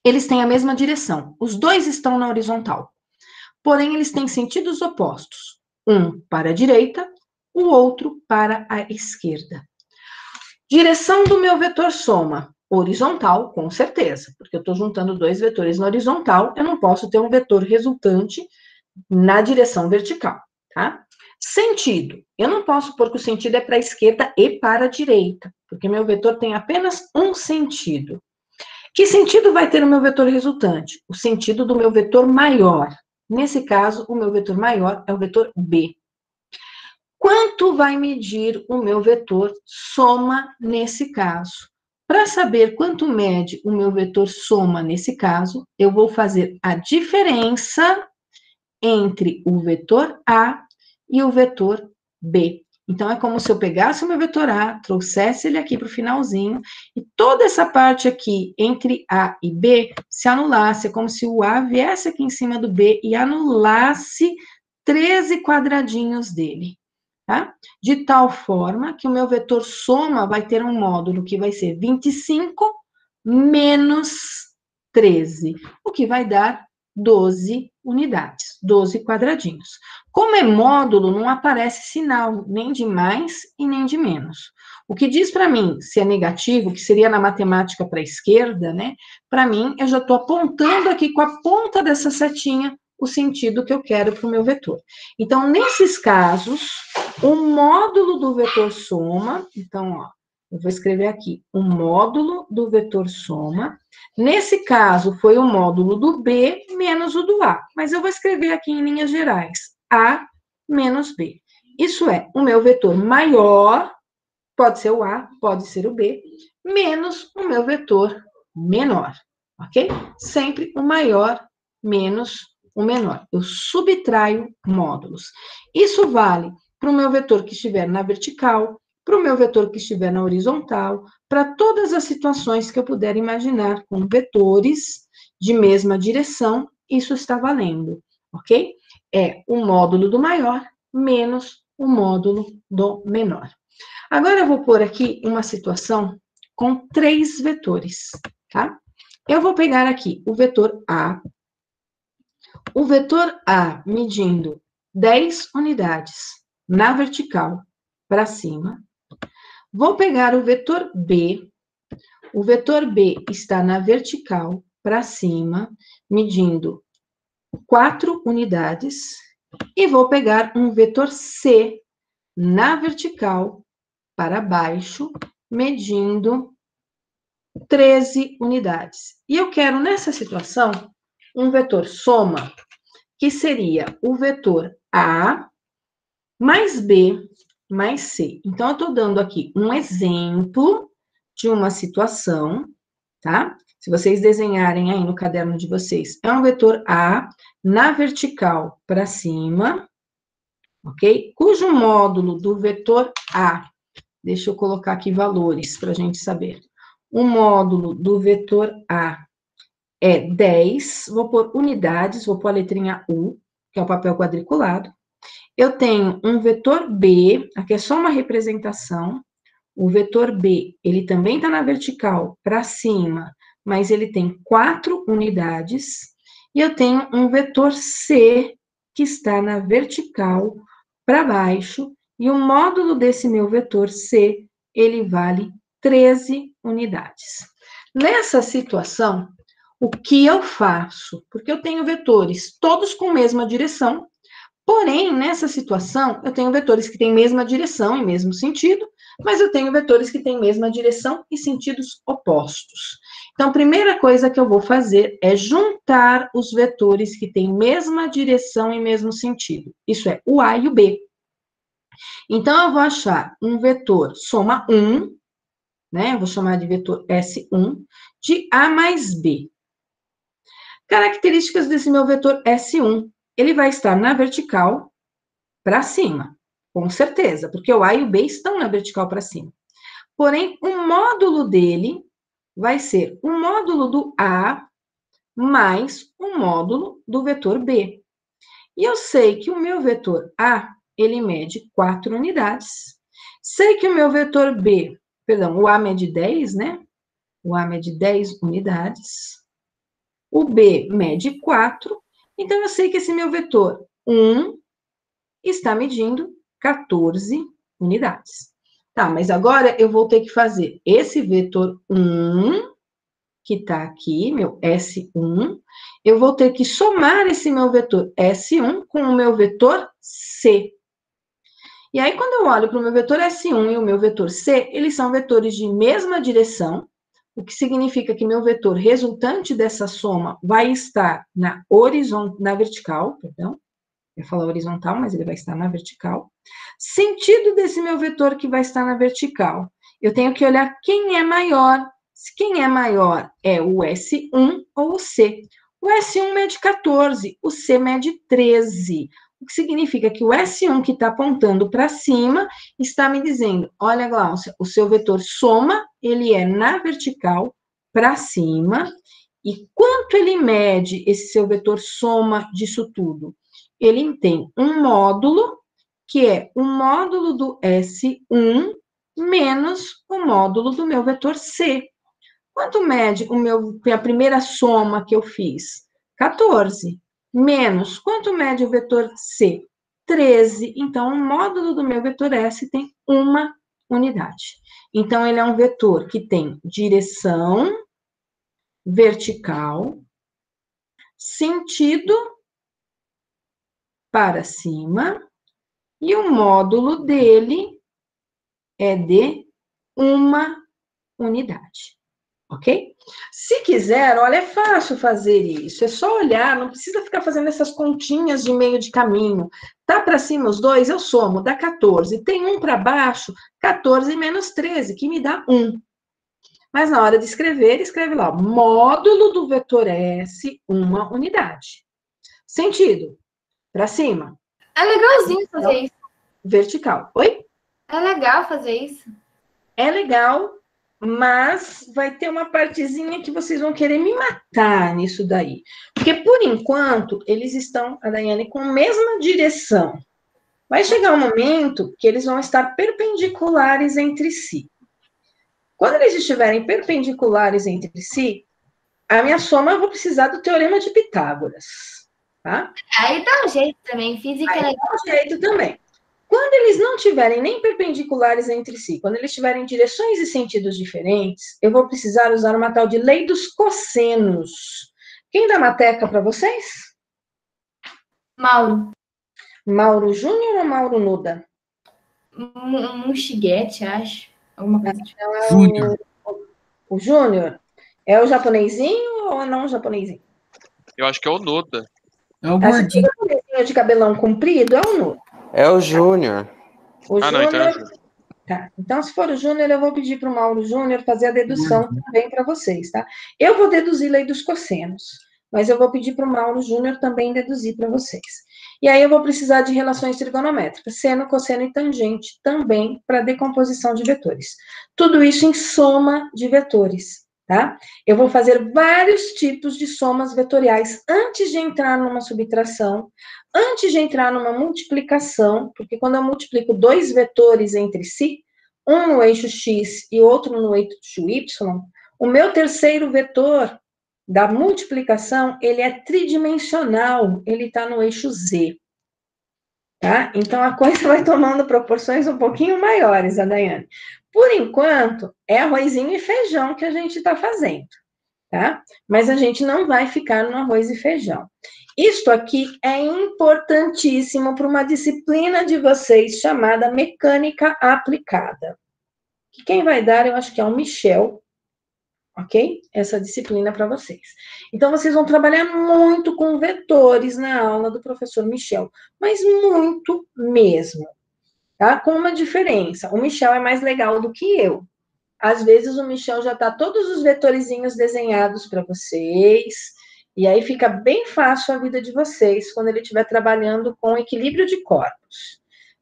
Eles têm a mesma direção, os dois estão na horizontal. Porém, eles têm sentidos opostos. Um para a direita, o outro para a esquerda. Direção do meu vetor soma, horizontal, com certeza, porque eu estou juntando dois vetores na horizontal, eu não posso ter um vetor resultante na direção vertical, tá? Sentido, eu não posso pôr que o sentido é para a esquerda e para a direita, porque meu vetor tem apenas um sentido. Que sentido vai ter o meu vetor resultante? O sentido do meu vetor maior. Nesse caso, o meu vetor maior é o vetor B. Quanto vai medir o meu vetor soma nesse caso? Para saber quanto mede o meu vetor soma nesse caso, eu vou fazer a diferença entre o vetor A e o vetor B. Então, é como se eu pegasse o meu vetor A, trouxesse ele aqui para o finalzinho, e toda essa parte aqui, entre A e B, se anulasse. É como se o A viesse aqui em cima do B e anulasse 13 quadradinhos dele, tá? De tal forma que o meu vetor soma vai ter um módulo que vai ser 25 menos 13, o que vai dar 12 unidades, 12 quadradinhos. Como é módulo, não aparece sinal nem de mais e nem de menos. O que diz para mim se é negativo, que seria na matemática para a esquerda, né? Para mim, eu já estou apontando aqui com a ponta dessa setinha o sentido que eu quero para o meu vetor. Então, nesses casos, o módulo do vetor soma, então, ó, eu vou escrever aqui, o módulo do vetor soma. Nesse caso, foi o módulo do B menos o do A. Mas eu vou escrever aqui em linhas gerais, A menos B. Isso é, o meu vetor maior, pode ser o A, pode ser o B, menos o meu vetor menor, ok? Sempre o maior menos o menor. Eu subtraio módulos. Isso vale para o meu vetor que estiver na vertical, para o meu vetor que estiver na horizontal, para todas as situações que eu puder imaginar com vetores de mesma direção, isso está valendo, ok? É o módulo do maior menos o módulo do menor. Agora eu vou pôr aqui uma situação com 3 vetores, tá? Eu vou pegar aqui o vetor A medindo 10 unidades na vertical para cima. Vou pegar o vetor B está na vertical para cima, medindo 4 unidades, e vou pegar um vetor C na vertical para baixo, medindo 13 unidades. E eu quero, nessa situação, um vetor soma, que seria o vetor A mais B mais C. Então, eu estou dando aqui um exemplo de uma situação, tá? Se vocês desenharem aí no caderno de vocês, é um vetor A na vertical para cima, ok? Cujo módulo do vetor A, deixa eu colocar aqui valores para a gente saber. O módulo do vetor A é 10, vou pôr unidades, vou pôr a letrinha U, que é o papel quadriculado. Eu tenho um vetor B, aqui é só uma representação. O vetor B, ele também está na vertical para cima, mas ele tem 4 unidades. E eu tenho um vetor C, que está na vertical para baixo, e o módulo desse meu vetor C, ele vale 13 unidades. Nessa situação, o que eu faço? Porque eu tenho vetores todos com mesma direção, porém, nessa situação, eu tenho vetores que têm mesma direção e mesmo sentido, mas eu tenho vetores que têm mesma direção e sentidos opostos. Então, a primeira coisa que eu vou fazer é juntar os vetores que têm mesma direção e mesmo sentido. Isso é, o A e o B. Então, eu vou achar um vetor soma 1, né? Eu vou chamar de vetor S1, de A mais B. Características desse meu vetor S1. Ele vai estar na vertical para cima, com certeza, porque o A e o B estão na vertical para cima. Porém, o módulo dele vai ser o módulo do A mais o módulo do vetor B. E eu sei que o meu vetor A, ele mede 4 unidades. Sei que o meu vetor B, perdão, o A mede 10, né? O A mede 10 unidades. O B mede 4. Então, eu sei que esse meu vetor 1 está medindo 14 unidades. Tá, mas agora eu vou ter que fazer esse vetor 1, que está aqui, meu S1, eu vou ter que somar esse meu vetor S1 com o meu vetor C. E aí, quando eu olho para o meu vetor S1 e o meu vetor C, eles são vetores de mesma direção, o que significa que meu vetor resultante dessa soma vai estar na vertical, perdão. Eu ia falar horizontal, mas ele vai estar na vertical. Sentido desse meu vetor que vai estar na vertical. Eu tenho que olhar quem é maior. Quem é maior é o S1 ou o C. O S1 mede 14, o C mede 13. O que significa que o S1 que está apontando para cima está me dizendo, olha, Glaucia, o seu vetor soma, ele é na vertical para cima. E quanto ele mede esse seu vetor soma disso tudo? Ele tem um módulo, que é o módulo do S1 menos o módulo do meu vetor C. Quanto mede a primeira soma que eu fiz? 14. Menos, quanto mede o vetor C? 13. Então, o módulo do meu vetor S tem 1 unidade. Então, ele é um vetor que tem direção vertical, sentido para cima, e o módulo dele é de 1 unidade. Ok? Se quiser, olha, é fácil fazer isso, é só olhar, não precisa ficar fazendo essas continhas de meio de caminho. Tá para cima os dois, eu somo, dá 14. Tem um para baixo, 14 menos 13, que me dá 1. Mas na hora de escrever, escreve lá, módulo do vetor S, 1 unidade. Sentido, para cima. É legalzinho fazer isso. Vertical. Oi? É legal fazer isso. É legal, mas vai ter uma partezinha que vocês vão querer me matar nisso daí. Porque, por enquanto, eles estão, a Daiane, com a mesma direção. Vai chegar um momento que eles vão estar perpendiculares entre si. Quando eles estiverem perpendiculares entre si, a minha soma, eu vou precisar do teorema de Pitágoras, tá? Aí dá um jeito também, física é legal. Dá um jeito também. Quando eles não estiverem nem perpendiculares entre si, quando eles tiverem direções e sentidos diferentes, eu vou precisar usar uma tal de lei dos cossenos. Quem dá mateca para vocês? Mauro. Mauro Júnior ou Mauro Nuda? Um chiguete, acho. Alguma coisa tipo. Então, é Júnior. o Júnior. É o japonesinho ou não o japonesinho? Eu acho que é o Noda. É o Acho que o gordinho. japonesinho de cabelão comprido é o Nuno. É o Júnior. O Ah, não, então é o Júnior. Júnior. Tá. Então, se for o Júnior, eu vou pedir para o Mauro Júnior fazer a dedução Gordinho. também para vocês, tá? Eu vou deduzir lei dos cossenos, mas eu vou pedir para o Mauro Júnior também deduzir para vocês. E aí eu vou precisar de relações trigonométricas, seno, cosseno e tangente também para decomposição de vetores. Tudo isso em soma de vetores, tá? Eu vou fazer vários tipos de somas vetoriais antes de entrar numa subtração, antes de entrar numa multiplicação, porque quando eu multiplico dois vetores entre si, um no eixo x e outro no eixo y, o meu terceiro vetor da multiplicação, ele é tridimensional, ele está no eixo z. Tá? Então, a coisa vai tomando proporções um pouquinho maiores, a Daiane. Por enquanto, é arrozinho e feijão que a gente está fazendo, tá? Mas a gente não vai ficar no arroz e feijão. Isto aqui é importantíssimo para uma disciplina de vocês chamada mecânica aplicada. Que quem vai dar, eu acho que é o Michel, ok? Essa disciplina para vocês. Então, vocês vão trabalhar muito com vetores na aula do professor Michel, mas muito mesmo, tá? Com uma diferença, o Michel é mais legal do que eu. Às vezes, o Michel já tá todos os vetorizinhos desenhados para vocês, e aí fica bem fácil a vida de vocês quando ele estiver trabalhando com equilíbrio de corpos.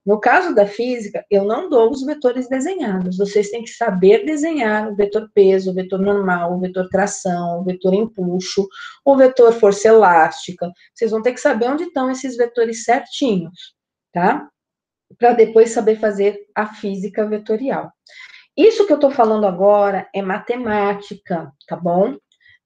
No caso da física, eu não dou os vetores desenhados. Vocês têm que saber desenhar o vetor peso, o vetor normal, o vetor tração, o vetor empuxo, o vetor força elástica. Vocês vão ter que saber onde estão esses vetores certinhos, tá? Para depois saber fazer a física vetorial. Isso que eu estou falando agora é matemática, tá bom?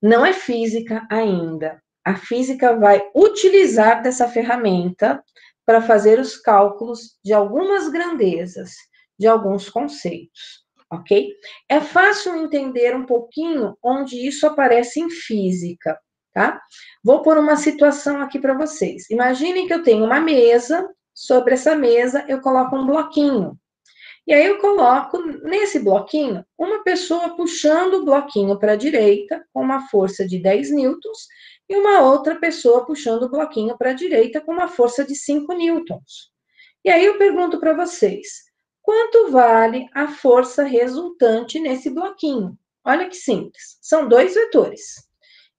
Não é física ainda. A física vai utilizar dessa ferramenta para fazer os cálculos de algumas grandezas, de alguns conceitos, ok? É fácil entender um pouquinho onde isso aparece em física, tá? Vou pôr uma situação aqui para vocês. Imaginem que eu tenho uma mesa, sobre essa mesa eu coloco um bloquinho. E aí eu coloco nesse bloquinho uma pessoa puxando o bloquinho para a direita com uma força de 10 newtons e uma outra pessoa puxando o bloquinho para a direita com uma força de 5 newtons. E aí eu pergunto para vocês, quanto vale a força resultante nesse bloquinho? Olha que simples, são dois vetores.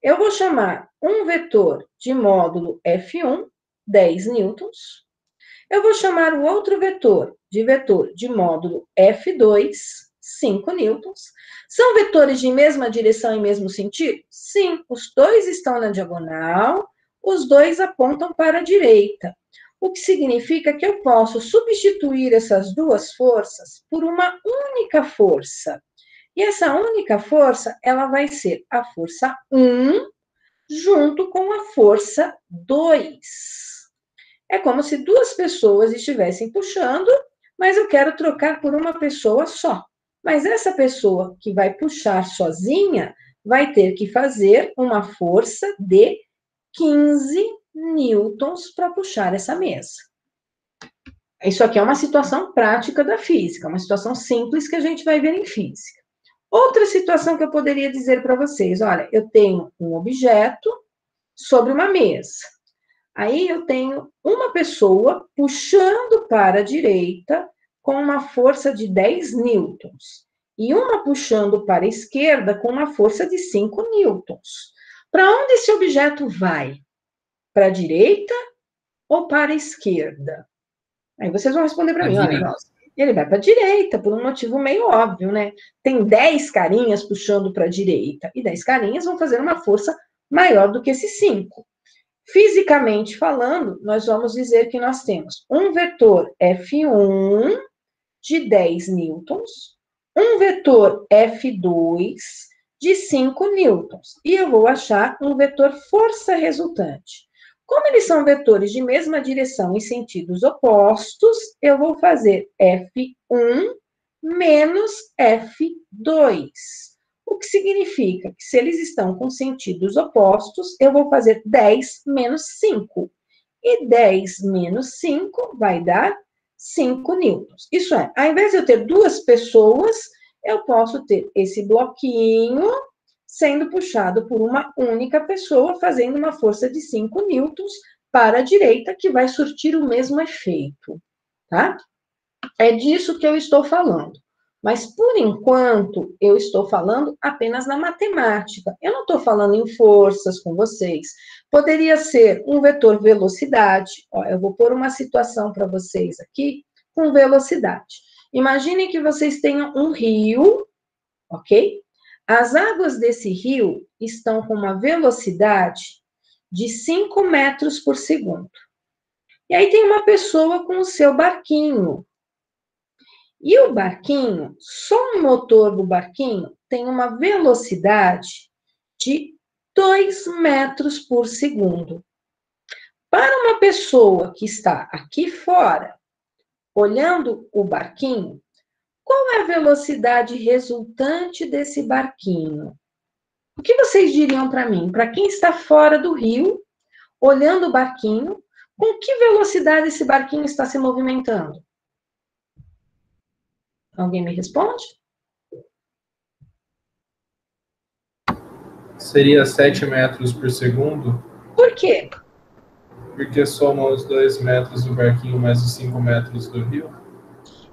Eu vou chamar um vetor de módulo F1, 10 newtons. Eu vou chamar o outro vetor de módulo F2, 5 newtons. São vetores de mesma direção e mesmo sentido? Sim, os dois estão na diagonal, os dois apontam para a direita. O que significa que eu posso substituir essas duas forças por uma única força. E essa única força, ela vai ser a força 1 junto com a força 2. É como se duas pessoas estivessem puxando, mas eu quero trocar por uma pessoa só. Mas essa pessoa que vai puxar sozinha vai ter que fazer uma força de 15 newtons para puxar essa mesa. Isso aqui é uma situação prática da física, uma situação simples que a gente vai ver em física. Outra situação que eu poderia dizer para vocês, olha, eu tenho um objeto sobre uma mesa. Aí eu tenho uma pessoa puxando para a direita com uma força de 10 newtons. E uma puxando para a esquerda com uma força de 5 newtons. Para onde esse objeto vai? Para a direita ou para a esquerda? Aí vocês vão responder para mim, olha, nossa, ele vai para a direita, por um motivo meio óbvio, né? Tem 10 carinhas puxando para a direita, e 10 carinhas vão fazer uma força maior do que esses 5. Fisicamente falando, nós vamos dizer que nós temos um vetor F1 de 10 newtons, um vetor F2 de 5 newtons, e eu vou achar um vetor força resultante. Como eles são vetores de mesma direção em sentidos opostos, eu vou fazer F1 menos F2. O que significa que se eles estão com sentidos opostos, eu vou fazer 10 menos 5. E 10 menos 5 vai dar 5 newtons. Isso é, ao invés de eu ter duas pessoas, eu posso ter esse bloquinho sendo puxado por uma única pessoa, fazendo uma força de 5 newtons para a direita, que vai surtir o mesmo efeito, tá? É disso que eu estou falando. Mas, por enquanto, eu estou falando apenas na matemática. Eu não estou falando em forças com vocês. Poderia ser um vetor velocidade. Ó, eu vou pôr uma situação para vocês aqui com velocidade. Imaginem que vocês tenham um rio, ok? As águas desse rio estão com uma velocidade de 5 metros por segundo. E aí tem uma pessoa com o seu barquinho. E o barquinho, só o motor do barquinho tem uma velocidade de 2 metros por segundo. Para uma pessoa que está aqui fora, olhando o barquinho, qual é a velocidade resultante desse barquinho? O que vocês diriam para mim? Para quem está fora do rio, olhando o barquinho, com que velocidade esse barquinho está se movimentando? Alguém me responde? Seria 7 metros por segundo, Por quê? porque soma os 2 metros do barquinho mais os 5 metros do rio.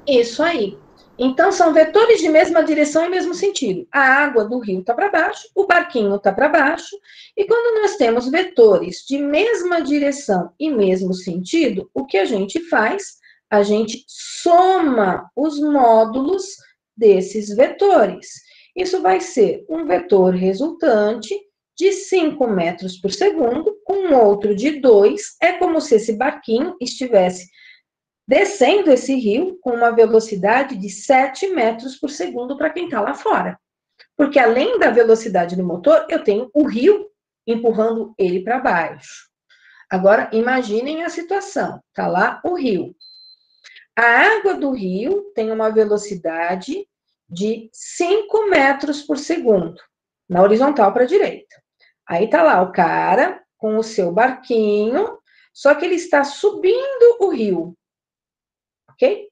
Isso aí. Então, são vetores de mesma direção e mesmo sentido. A água do rio está para baixo, o barquinho está para baixo, e quando nós temos vetores de mesma direção e mesmo sentido, o que a gente faz? A gente soma os módulos desses vetores. Isso vai ser um vetor resultante de 5 metros por segundo, com outro de 2. É como se esse barquinho estivesse descendo esse rio com uma velocidade de 7 metros por segundo para quem está lá fora. Porque além da velocidade do motor, eu tenho o rio empurrando ele para baixo. Agora, imaginem a situação. Está lá o rio. A água do rio tem uma velocidade de 5 metros por segundo, na horizontal para a direita. Aí está lá o cara com o seu barquinho, só que ele está subindo o rio. Ok?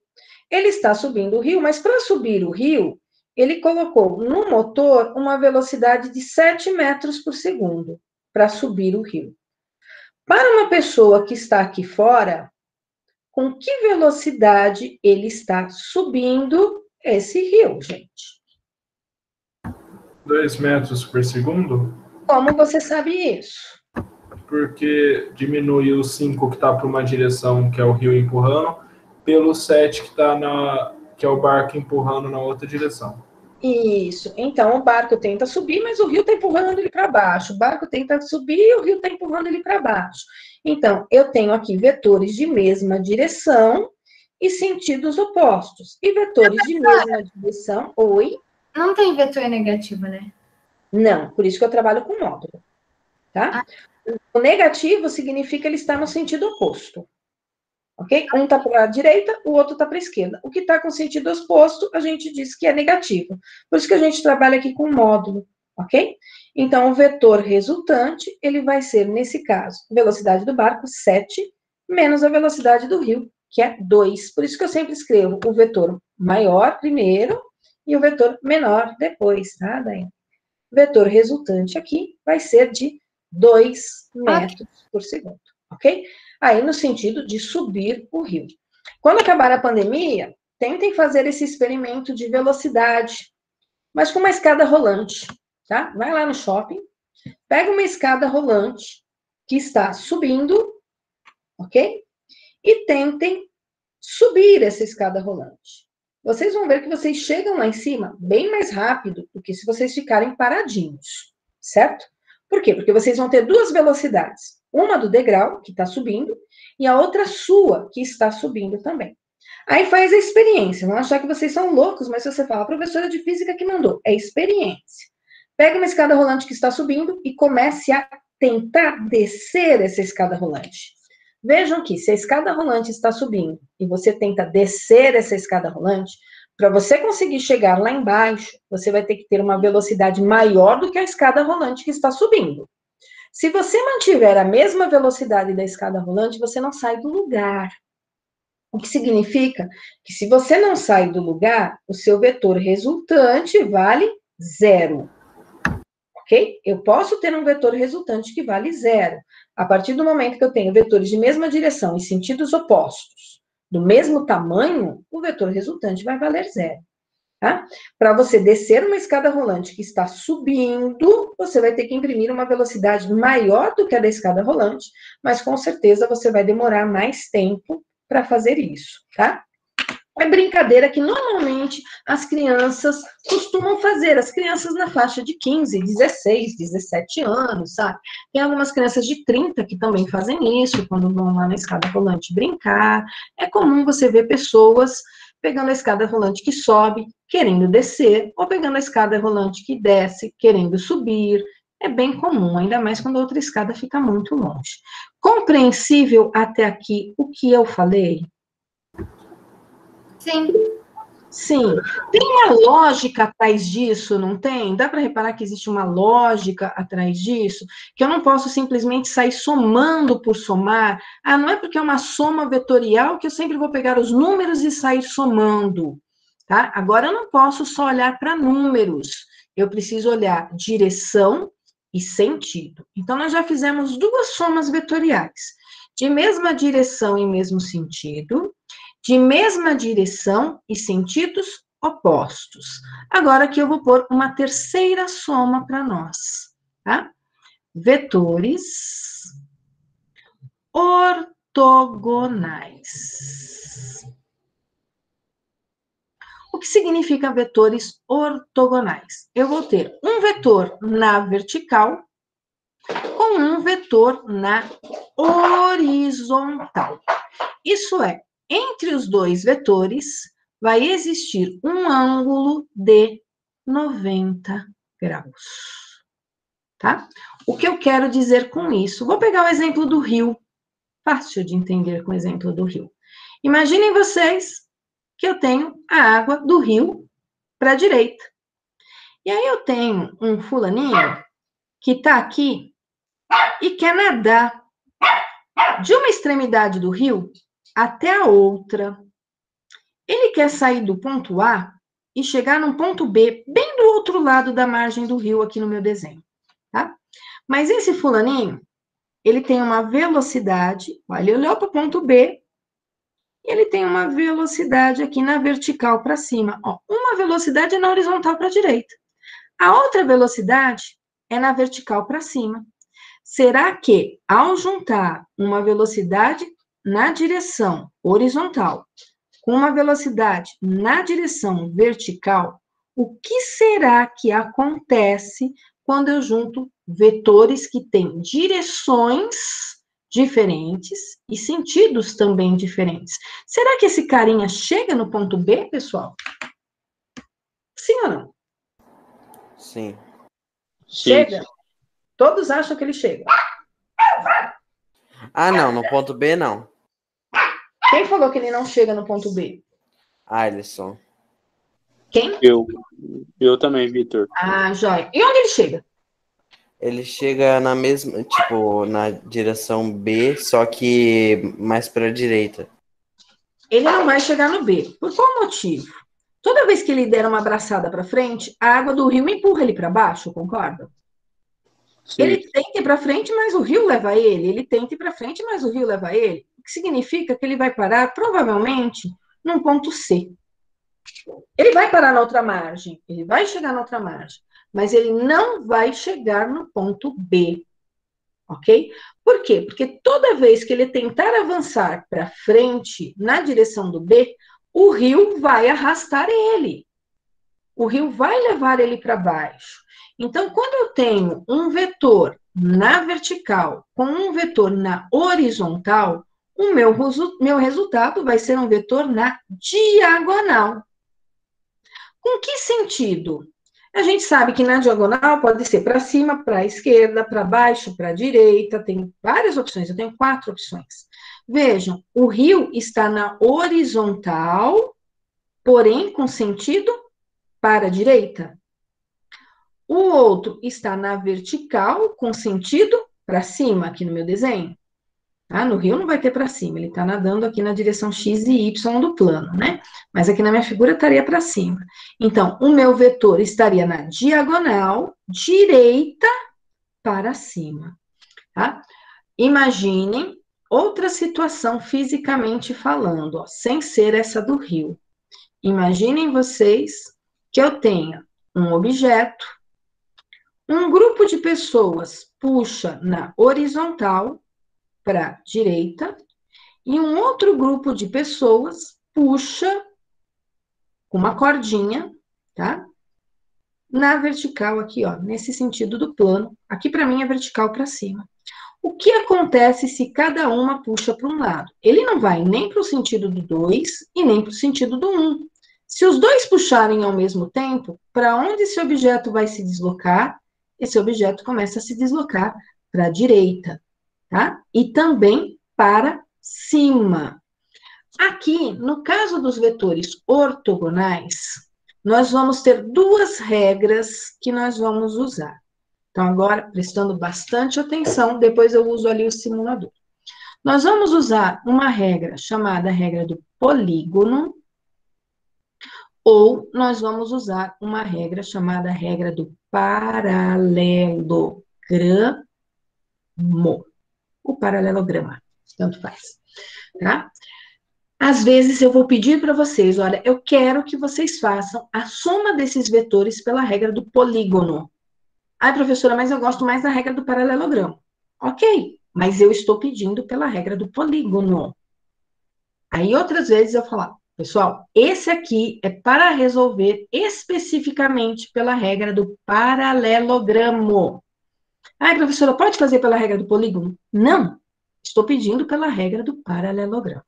Ele está subindo o rio, mas para subir o rio, ele colocou no motor uma velocidade de 7 metros por segundo para subir o rio. Para uma pessoa que está aqui fora, com que velocidade ele está subindo esse rio, gente? 2 metros por segundo, Como você sabe isso? porque diminui o 5 que está para uma direção, que é o rio empurrando, pelo 7 que é o barco empurrando na outra direção. Isso. Então, o barco tenta subir, mas o rio está empurrando ele para baixo. O barco tenta subir e o rio está empurrando ele para baixo. Então, eu tenho aqui vetores de mesma direção e sentidos opostos. E vetores de mesma direção... Oi? Não tem vetor negativo, né? Não, por isso que eu trabalho com módulo. Tá? O negativo significa que ele está no sentido oposto. Ok? Um está para a direita, o outro está para a esquerda. O que está com sentido oposto, a gente diz que é negativo. Por isso que a gente trabalha aqui com módulo, ok? Então, o vetor resultante, ele vai ser, nesse caso, velocidade do barco, 7, menos a velocidade do rio, que é 2. Por isso que eu sempre escrevo o vetor maior primeiro e o vetor menor depois, tá, Daiane? O vetor resultante aqui vai ser de 2 metros por segundo, ok? Aí no sentido de subir o rio. Quando acabar a pandemia, tentem fazer esse experimento de velocidade, mas com uma escada rolante, tá? Vai lá no shopping, pega uma escada rolante que está subindo, ok? E tentem subir essa escada rolante. Vocês vão ver que vocês chegam lá em cima bem mais rápido do que se vocês ficarem paradinhos, certo? Por quê? Porque vocês vão ter duas velocidades. Uma do degrau, que está subindo, e a outra sua, que está subindo também. Aí faz a experiência. Vão achar que vocês são loucos, mas se você fala, a professora de física que mandou, é experiência. Pega uma escada rolante que está subindo e comece a tentar descer essa escada rolante. Vejam que se a escada rolante está subindo e você tenta descer essa escada rolante, para você conseguir chegar lá embaixo, você vai ter que ter uma velocidade maior do que a escada rolante que está subindo. Se você mantiver a mesma velocidade da escada rolante, você não sai do lugar. O que significa que se você não sai do lugar, o seu vetor resultante vale 0. Ok? Eu posso ter um vetor resultante que vale 0. A partir do momento que eu tenho vetores de mesma direção e sentidos opostos, do mesmo tamanho, o vetor resultante vai valer 0. Tá? Para você descer uma escada rolante que está subindo, você vai ter que imprimir uma velocidade maior do que a da escada rolante, mas com certeza você vai demorar mais tempo para fazer isso, tá? É brincadeira que normalmente as crianças costumam fazer, as crianças na faixa de 15, 16, 17 anos, sabe? Tem algumas crianças de 30 que também fazem isso, quando vão lá na escada rolante brincar. É comum você ver pessoas pegando a escada rolante que sobe, querendo descer, ou pegando a escada rolante que desce, querendo subir. É bem comum, ainda mais quando a outra escada fica muito longe. Compreensível até aqui o que eu falei? Sim. Sim. Tem uma lógica atrás disso, não tem? Dá para reparar que existe uma lógica atrás disso? Que eu não posso simplesmente sair somando por somar. Ah, não é porque é uma soma vetorial que eu sempre vou pegar os números e sair somando, tá? Agora eu não posso só olhar para números. Eu preciso olhar direção e sentido. Então, nós já fizemos 2 somas vetoriais. De mesma direção e mesmo sentido, de mesma direção e sentidos opostos. Agora aqui eu vou pôr uma terceira soma para nós, tá? Vetores ortogonais. O que significa vetores ortogonais? Eu vou ter um vetor na vertical com um vetor na horizontal. Isso é, entre os 2 vetores, vai existir um ângulo de 90 graus. Tá? O que eu quero dizer com isso? Vou pegar o exemplo do rio. Fácil de entender com o exemplo do rio. Imaginem vocês que eu tenho a água do rio para a direita. E aí eu tenho um fulaninho que está aqui e quer nadar de uma extremidade do rio até a outra. Ele quer sair do ponto A e chegar no ponto B, bem do outro lado da margem do rio aqui no meu desenho, tá? Mas esse fulaninho, ele tem uma velocidade, olha, ele olhou para o ponto B, e ele tem uma velocidade aqui na vertical para cima, ó. Uma velocidade é na horizontal para a direita. A outra velocidade é na vertical para cima. Será que, ao juntar uma velocidade na direção horizontal com uma velocidade na direção vertical, o que será que acontece quando eu junto vetores que têm direções diferentes e sentidos também diferentes? Será que esse carinha chega no ponto B, pessoal? Sim ou não? Sim. Chega? Todos acham que ele chega. Ah, não, no ponto B não. Quem falou que ele não chega no ponto B? Alisson. Quem? Eu também, Vitor. Ah, joia. E onde ele chega? Ele chega na mesma, tipo, na direção B, só que mais para a direita. Ele não vai chegar no B. Por qual motivo? Toda vez que ele der uma abraçada para frente, a água do rio empurra ele para baixo, concorda? Sim. Ele tenta ir para frente, mas o rio leva ele. Ele tenta ir para frente, mas o rio leva ele. O que significa que ele vai parar, provavelmente, num ponto C. Ele vai parar na outra margem, ele vai chegar na outra margem, mas ele não vai chegar no ponto B, ok? Por quê? Porque toda vez que ele tentar avançar para frente, na direção do B, o rio vai arrastar ele. O rio vai levar ele para baixo. Então, quando eu tenho um vetor na vertical com um vetor na horizontal, o meu resultado vai ser um vetor na diagonal. Com que sentido? A gente sabe que na diagonal pode ser para cima, para a esquerda, para baixo, para a direita, tem várias opções, eu tenho 4 opções. Vejam, o rio está na horizontal, porém com sentido para a direita. O outro está na vertical, com sentido para cima, aqui no meu desenho. Tá? No rio não vai ter para cima, ele está nadando aqui na direção X e Y do plano, né? Mas aqui na minha figura estaria para cima. Então, o meu vetor estaria na diagonal direita para cima, tá? Imaginem outra situação fisicamente falando, ó, sem ser essa do rio. Imaginem vocês que eu tenha um objeto, um grupo de pessoas puxa na horizontal para a direita, e um outro grupo de pessoas puxa com uma cordinha, tá? Na vertical aqui, ó, nesse sentido do plano. Aqui para mim é vertical para cima. O que acontece se cada uma puxa para um lado? Ele não vai nem para o sentido do 2 e nem para o sentido do 1. Se os dois puxarem ao mesmo tempo, para onde esse objeto vai se deslocar? Esse objeto começa a se deslocar para a direita, tá? E também para cima. Aqui, no caso dos vetores ortogonais, nós vamos ter duas regras que nós vamos usar. Então, agora, prestando bastante atenção, depois eu uso ali o simulador. Nós vamos usar uma regra chamada regra do polígono, ou nós vamos usar uma regra chamada regra do paralelogramo. O paralelograma, tanto faz, tá? Às vezes eu vou pedir para vocês, olha, eu quero que vocês façam a soma desses vetores pela regra do polígono. Ai, professora, mas eu gosto mais da regra do paralelogramo. Ok, mas eu estou pedindo pela regra do polígono. Aí outras vezes eu falo, pessoal, esse aqui é para resolver especificamente pela regra do paralelogramo. Ai, professora, pode fazer pela regra do polígono? Não, estou pedindo pela regra do paralelogramo.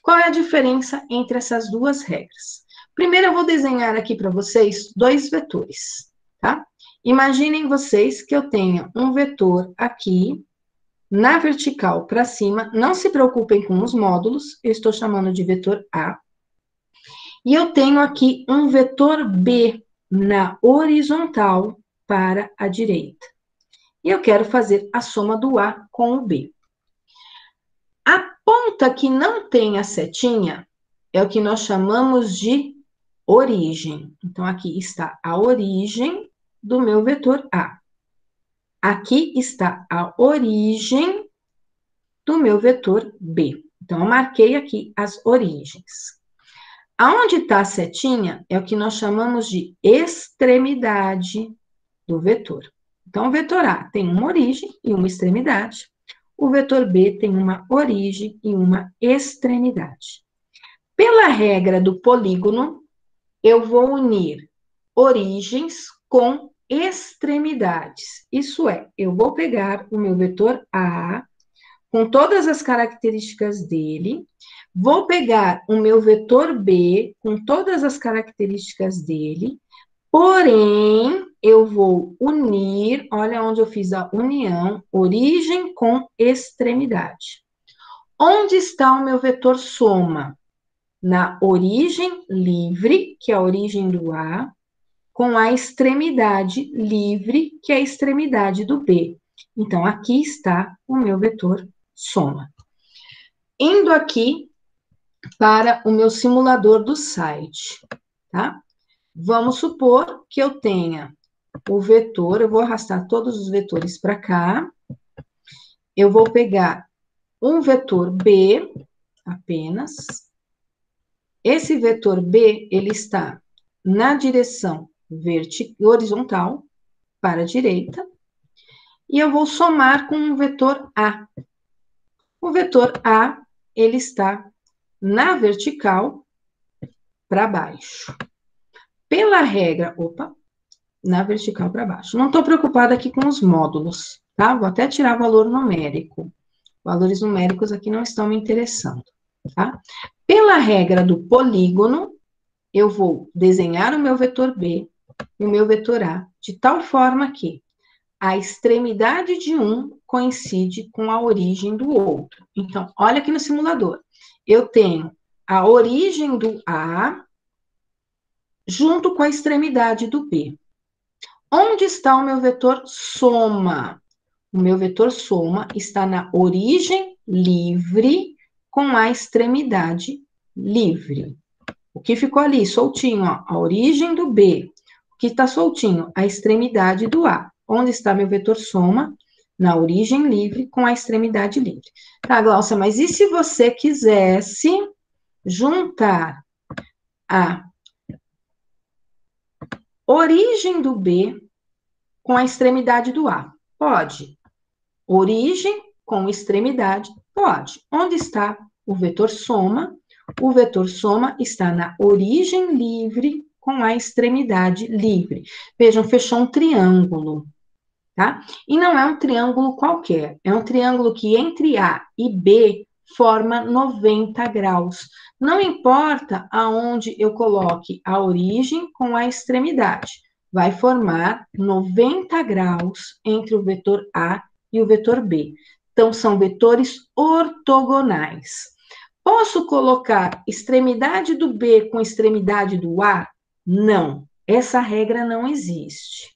Qual é a diferença entre essas duas regras? Primeiro, eu vou desenhar aqui para vocês dois vetores, tá? Imaginem vocês que eu tenha um vetor aqui, na vertical para cima, não se preocupem com os módulos, eu estou chamando de vetor A. E eu tenho aqui um vetor B, na horizontal para a direita. E eu quero fazer a soma do A com o B. A ponta que não tem a setinha é o que nós chamamos de origem. Então, aqui está a origem do meu vetor A. Aqui está a origem do meu vetor B. Então, eu marquei aqui as origens. Aonde está a setinha é o que nós chamamos de extremidade do vetor. Então, o vetor A tem uma origem e uma extremidade. O vetor B tem uma origem e uma extremidade. Pela regra do polígono, eu vou unir origens com extremidades. Isso é, eu vou pegar o meu vetor A, com todas as características dele, vou pegar o meu vetor B, com todas as características dele, porém, eu vou unir, olha onde eu fiz a união, origem com extremidade. Onde está o meu vetor soma? Na origem livre, que é a origem do A, com a extremidade livre, que é a extremidade do B. Então, aqui está o meu vetor soma. Indo aqui para o meu simulador do site, tá? Vamos supor que eu tenha o vetor, eu vou arrastar todos os vetores para cá, eu vou pegar um vetor B, apenas. Esse vetor B, ele está na direção horizontal, para a direita, e eu vou somar com um vetor A. O vetor A, ele está na vertical, para baixo. Pela regra, na vertical para baixo. Não estou preocupada aqui com os módulos, tá? Vou até tirar valor numérico. Valores numéricos aqui não estão me interessando, tá? Pela regra do polígono, eu vou desenhar o meu vetor B e o meu vetor A, de tal forma que a extremidade de um coincide com a origem do outro. Então, olha aqui no simulador. Eu tenho a origem do A junto com a extremidade do B. Onde está o meu vetor soma? O meu vetor soma está na origem livre com a extremidade livre. O que ficou ali, soltinho, ó, a origem do B. O que está soltinho? A extremidade do A. Onde está meu vetor soma? Na origem livre com a extremidade livre. Tá, Glaucia, mas e se você quisesse juntar a origem do B com a extremidade do A? Pode. Origem com extremidade? Pode. Onde está o vetor soma? O vetor soma está na origem livre com a extremidade livre. Vejam, fechou um triângulo, tá? E não é um triângulo qualquer, é um triângulo que entre A e B forma 90 graus. Não importa aonde eu coloque a origem com a extremidade, vai formar 90 graus entre o vetor A e o vetor B. Então, são vetores ortogonais. Posso colocar extremidade do B com extremidade do A? Não, essa regra não existe.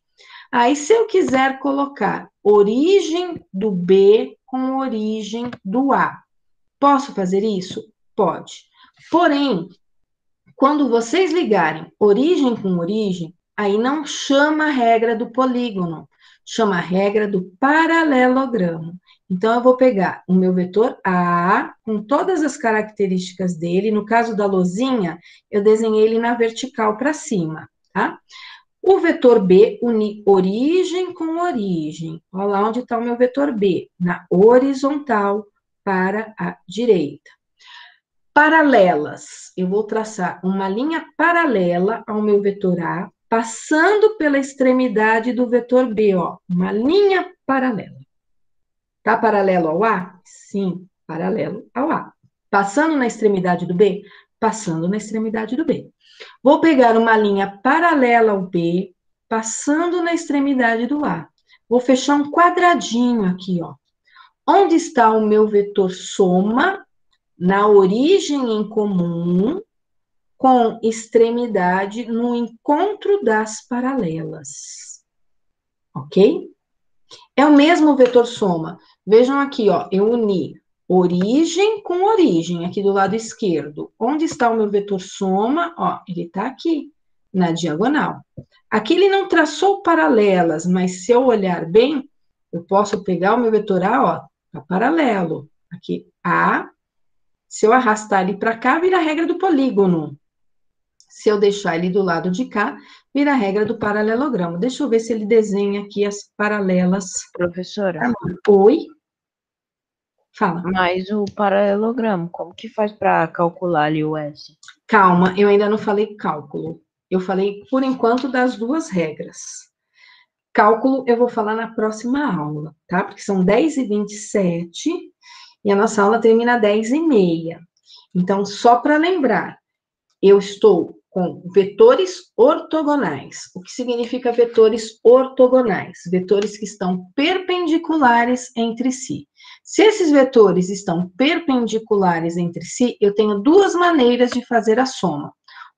Aí, se eu quiser colocar origem do B com origem do A, posso fazer isso? Pode. Porém, quando vocês ligarem origem com origem, aí não chama a regra do polígono, chama a regra do paralelogramo. Então, eu vou pegar o meu vetor A, com todas as características dele. No caso da lozinha, eu desenhei ele na vertical para cima, tá? O vetor B, une origem com origem. Olha lá onde está o meu vetor B, na horizontal para a direita. Paralelas. Eu vou traçar uma linha paralela ao meu vetor A, passando pela extremidade do vetor B, ó. Uma linha paralela. Tá paralelo ao A? Sim, paralelo ao A. Passando na extremidade do B? Passando na extremidade do B. Vou pegar uma linha paralela ao B, passando na extremidade do A. Vou fechar um quadradinho aqui, ó. Onde está o meu vetor soma? Na origem em comum, com extremidade no encontro das paralelas. Ok? É o mesmo vetor soma. Vejam aqui, ó, eu uni origem com origem, aqui do lado esquerdo. Onde está o meu vetor soma? Ó, ele está aqui, na diagonal. Aqui ele não traçou paralelas, mas se eu olhar bem, eu posso pegar o meu vetor A, ó, tá paralelo. Aqui, A, se eu arrastar ele para cá, vira a regra do polígono. Se eu deixar ele do lado de cá, vira a regra do paralelogramo. Deixa eu ver se ele desenha aqui as paralelas. Professora. Oi? Fala. Mas o paralelogramo, como que faz para calcular ali o S? Calma, eu ainda não falei cálculo. Eu falei, por enquanto, das duas regras. Cálculo eu vou falar na próxima aula, tá? Porque são 10h27 e a nossa aula termina às 10h30. Então, só para lembrar, eu estou com vetores ortogonais. O que significa vetores ortogonais? Vetores que estão perpendiculares entre si. Se esses vetores estão perpendiculares entre si, eu tenho duas maneiras de fazer a soma.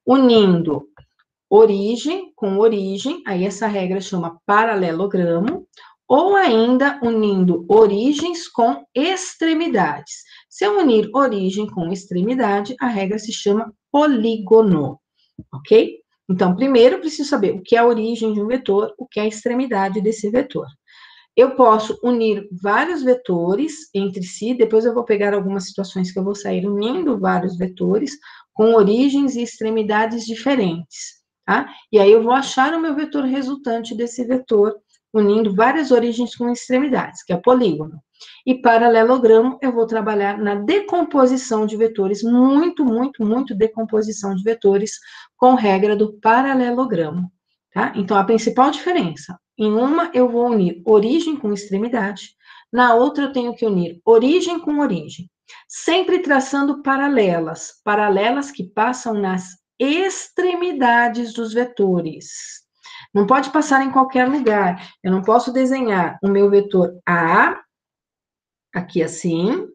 Unindo origem com origem, aí essa regra chama paralelogramo, ou ainda unindo origens com extremidades. Se eu unir origem com extremidade, a regra se chama polígono, ok? Então, primeiro eu preciso saber o que é a origem de um vetor, o que é a extremidade desse vetor. Eu posso unir vários vetores entre si, depois eu vou pegar algumas situações que eu vou sair unindo vários vetores com origens e extremidades diferentes, tá? E aí eu vou achar o meu vetor resultante desse vetor, unindo várias origens com extremidades, que é polígono. E paralelogramo, eu vou trabalhar na decomposição de vetores, muito decomposição de vetores, com regra do paralelogramo, tá? Então, a principal diferença, em uma eu vou unir origem com extremidade, na outra eu tenho que unir origem com origem, sempre traçando paralelas, paralelas que passam nas extremidades dos vetores. Não pode passar em qualquer lugar. Eu não posso desenhar o meu vetor A, aqui assim,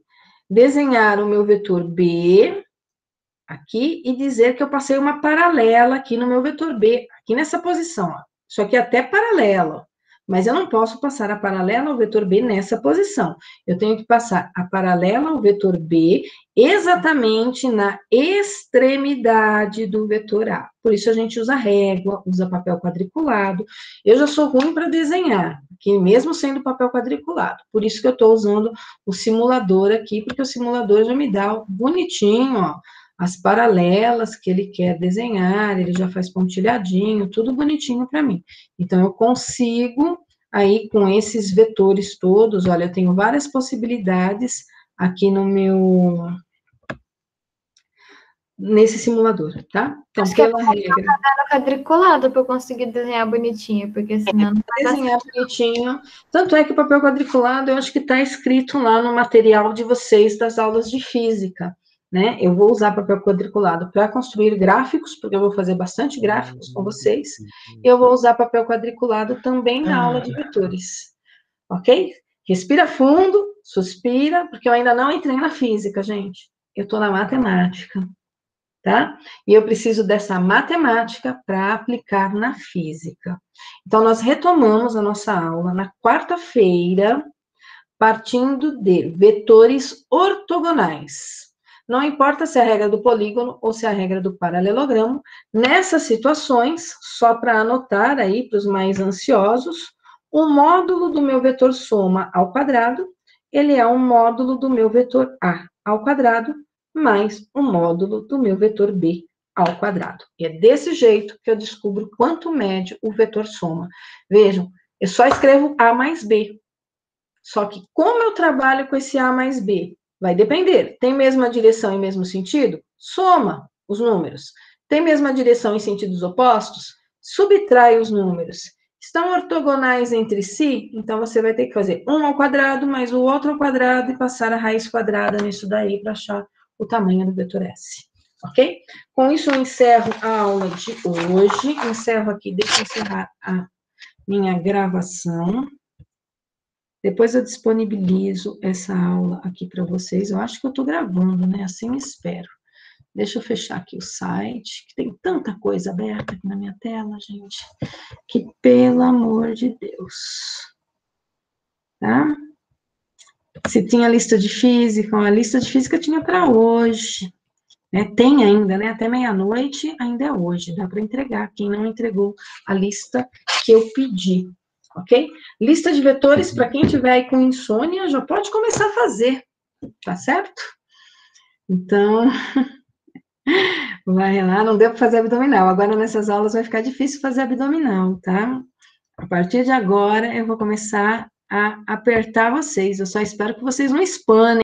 desenhar o meu vetor B, aqui, e dizer que eu passei uma paralela aqui no meu vetor B, aqui nessa posição, ó. Isso aqui é até paralelo. mas eu não posso passar a paralela ao vetor B nessa posição. Eu tenho que passar a paralela ao vetor B exatamente na extremidade do vetor A. Por isso a gente usa régua, usa papel quadriculado. Eu já sou ruim para desenhar, que mesmo sendo papel quadriculado. Por isso que eu estou usando o simulador aqui, porque o simulador já me dá bonitinho, ó, as paralelas que ele quer desenhar, ele já faz pontilhadinho, tudo bonitinho para mim. Então, eu consigo, aí, com esses vetores todos, olha, eu tenho várias possibilidades aqui no meu... nesse simulador, tá? Então, pela regra... quadriculado para eu conseguir desenhar bonitinho, porque senão não vai dar desenhar bonitinho. Tanto é que o papel quadriculado, eu acho que está escrito lá no material de vocês das aulas de física, né? Eu vou usar papel quadriculado para construir gráficos, porque eu vou fazer bastante gráficos com vocês. Eu vou usar papel quadriculado também na aula de vetores, ok? Respira fundo, suspira, porque eu ainda não entrei na física, gente. Eu estou na matemática, tá? E eu preciso dessa matemática para aplicar na física. Então, nós retomamos a nossa aula na quarta-feira, partindo de vetores ortogonais. Não importa se é a regra do polígono ou se é a regra do paralelogramo, nessas situações, só para anotar aí para os mais ansiosos, o módulo do meu vetor soma ao quadrado, ele é um módulo do meu vetor A ao quadrado, mais o módulo do meu vetor B ao quadrado. E é desse jeito que eu descubro quanto mede o vetor soma. Vejam, eu só escrevo A mais B. Só que como eu trabalho com esse A mais B? Vai depender. Tem mesma direção e mesmo sentido? Soma os números. Tem mesma direção em sentidos opostos? Subtrai os números. Estão ortogonais entre si? Então, você vai ter que fazer um ao quadrado mais o outro ao quadrado e passar a raiz quadrada nisso daí para achar o tamanho do vetor S. Ok? Com isso, eu encerro a aula de hoje. Encerro aqui, deixa eu encerrar a minha gravação. Depois eu disponibilizo essa aula aqui para vocês. Eu acho que eu estou gravando, né? Assim espero. Deixa eu fechar aqui o site, que tem tanta coisa aberta aqui na minha tela, gente, que pelo amor de Deus. Tá? Se tinha lista de física, a lista de física tinha para hoje. Né? Tem ainda, né? Até meia-noite ainda é hoje. Dá para entregar quem não entregou a lista que eu pedi. Ok? Lista de vetores, para quem tiver aí com insônia, já pode começar a fazer, tá certo? Então, vai lá, não deu para fazer abdominal. Agora, nessas aulas, vai ficar difícil fazer abdominal, tá? A partir de agora, eu vou começar a apertar vocês. Eu só espero que vocês não espanem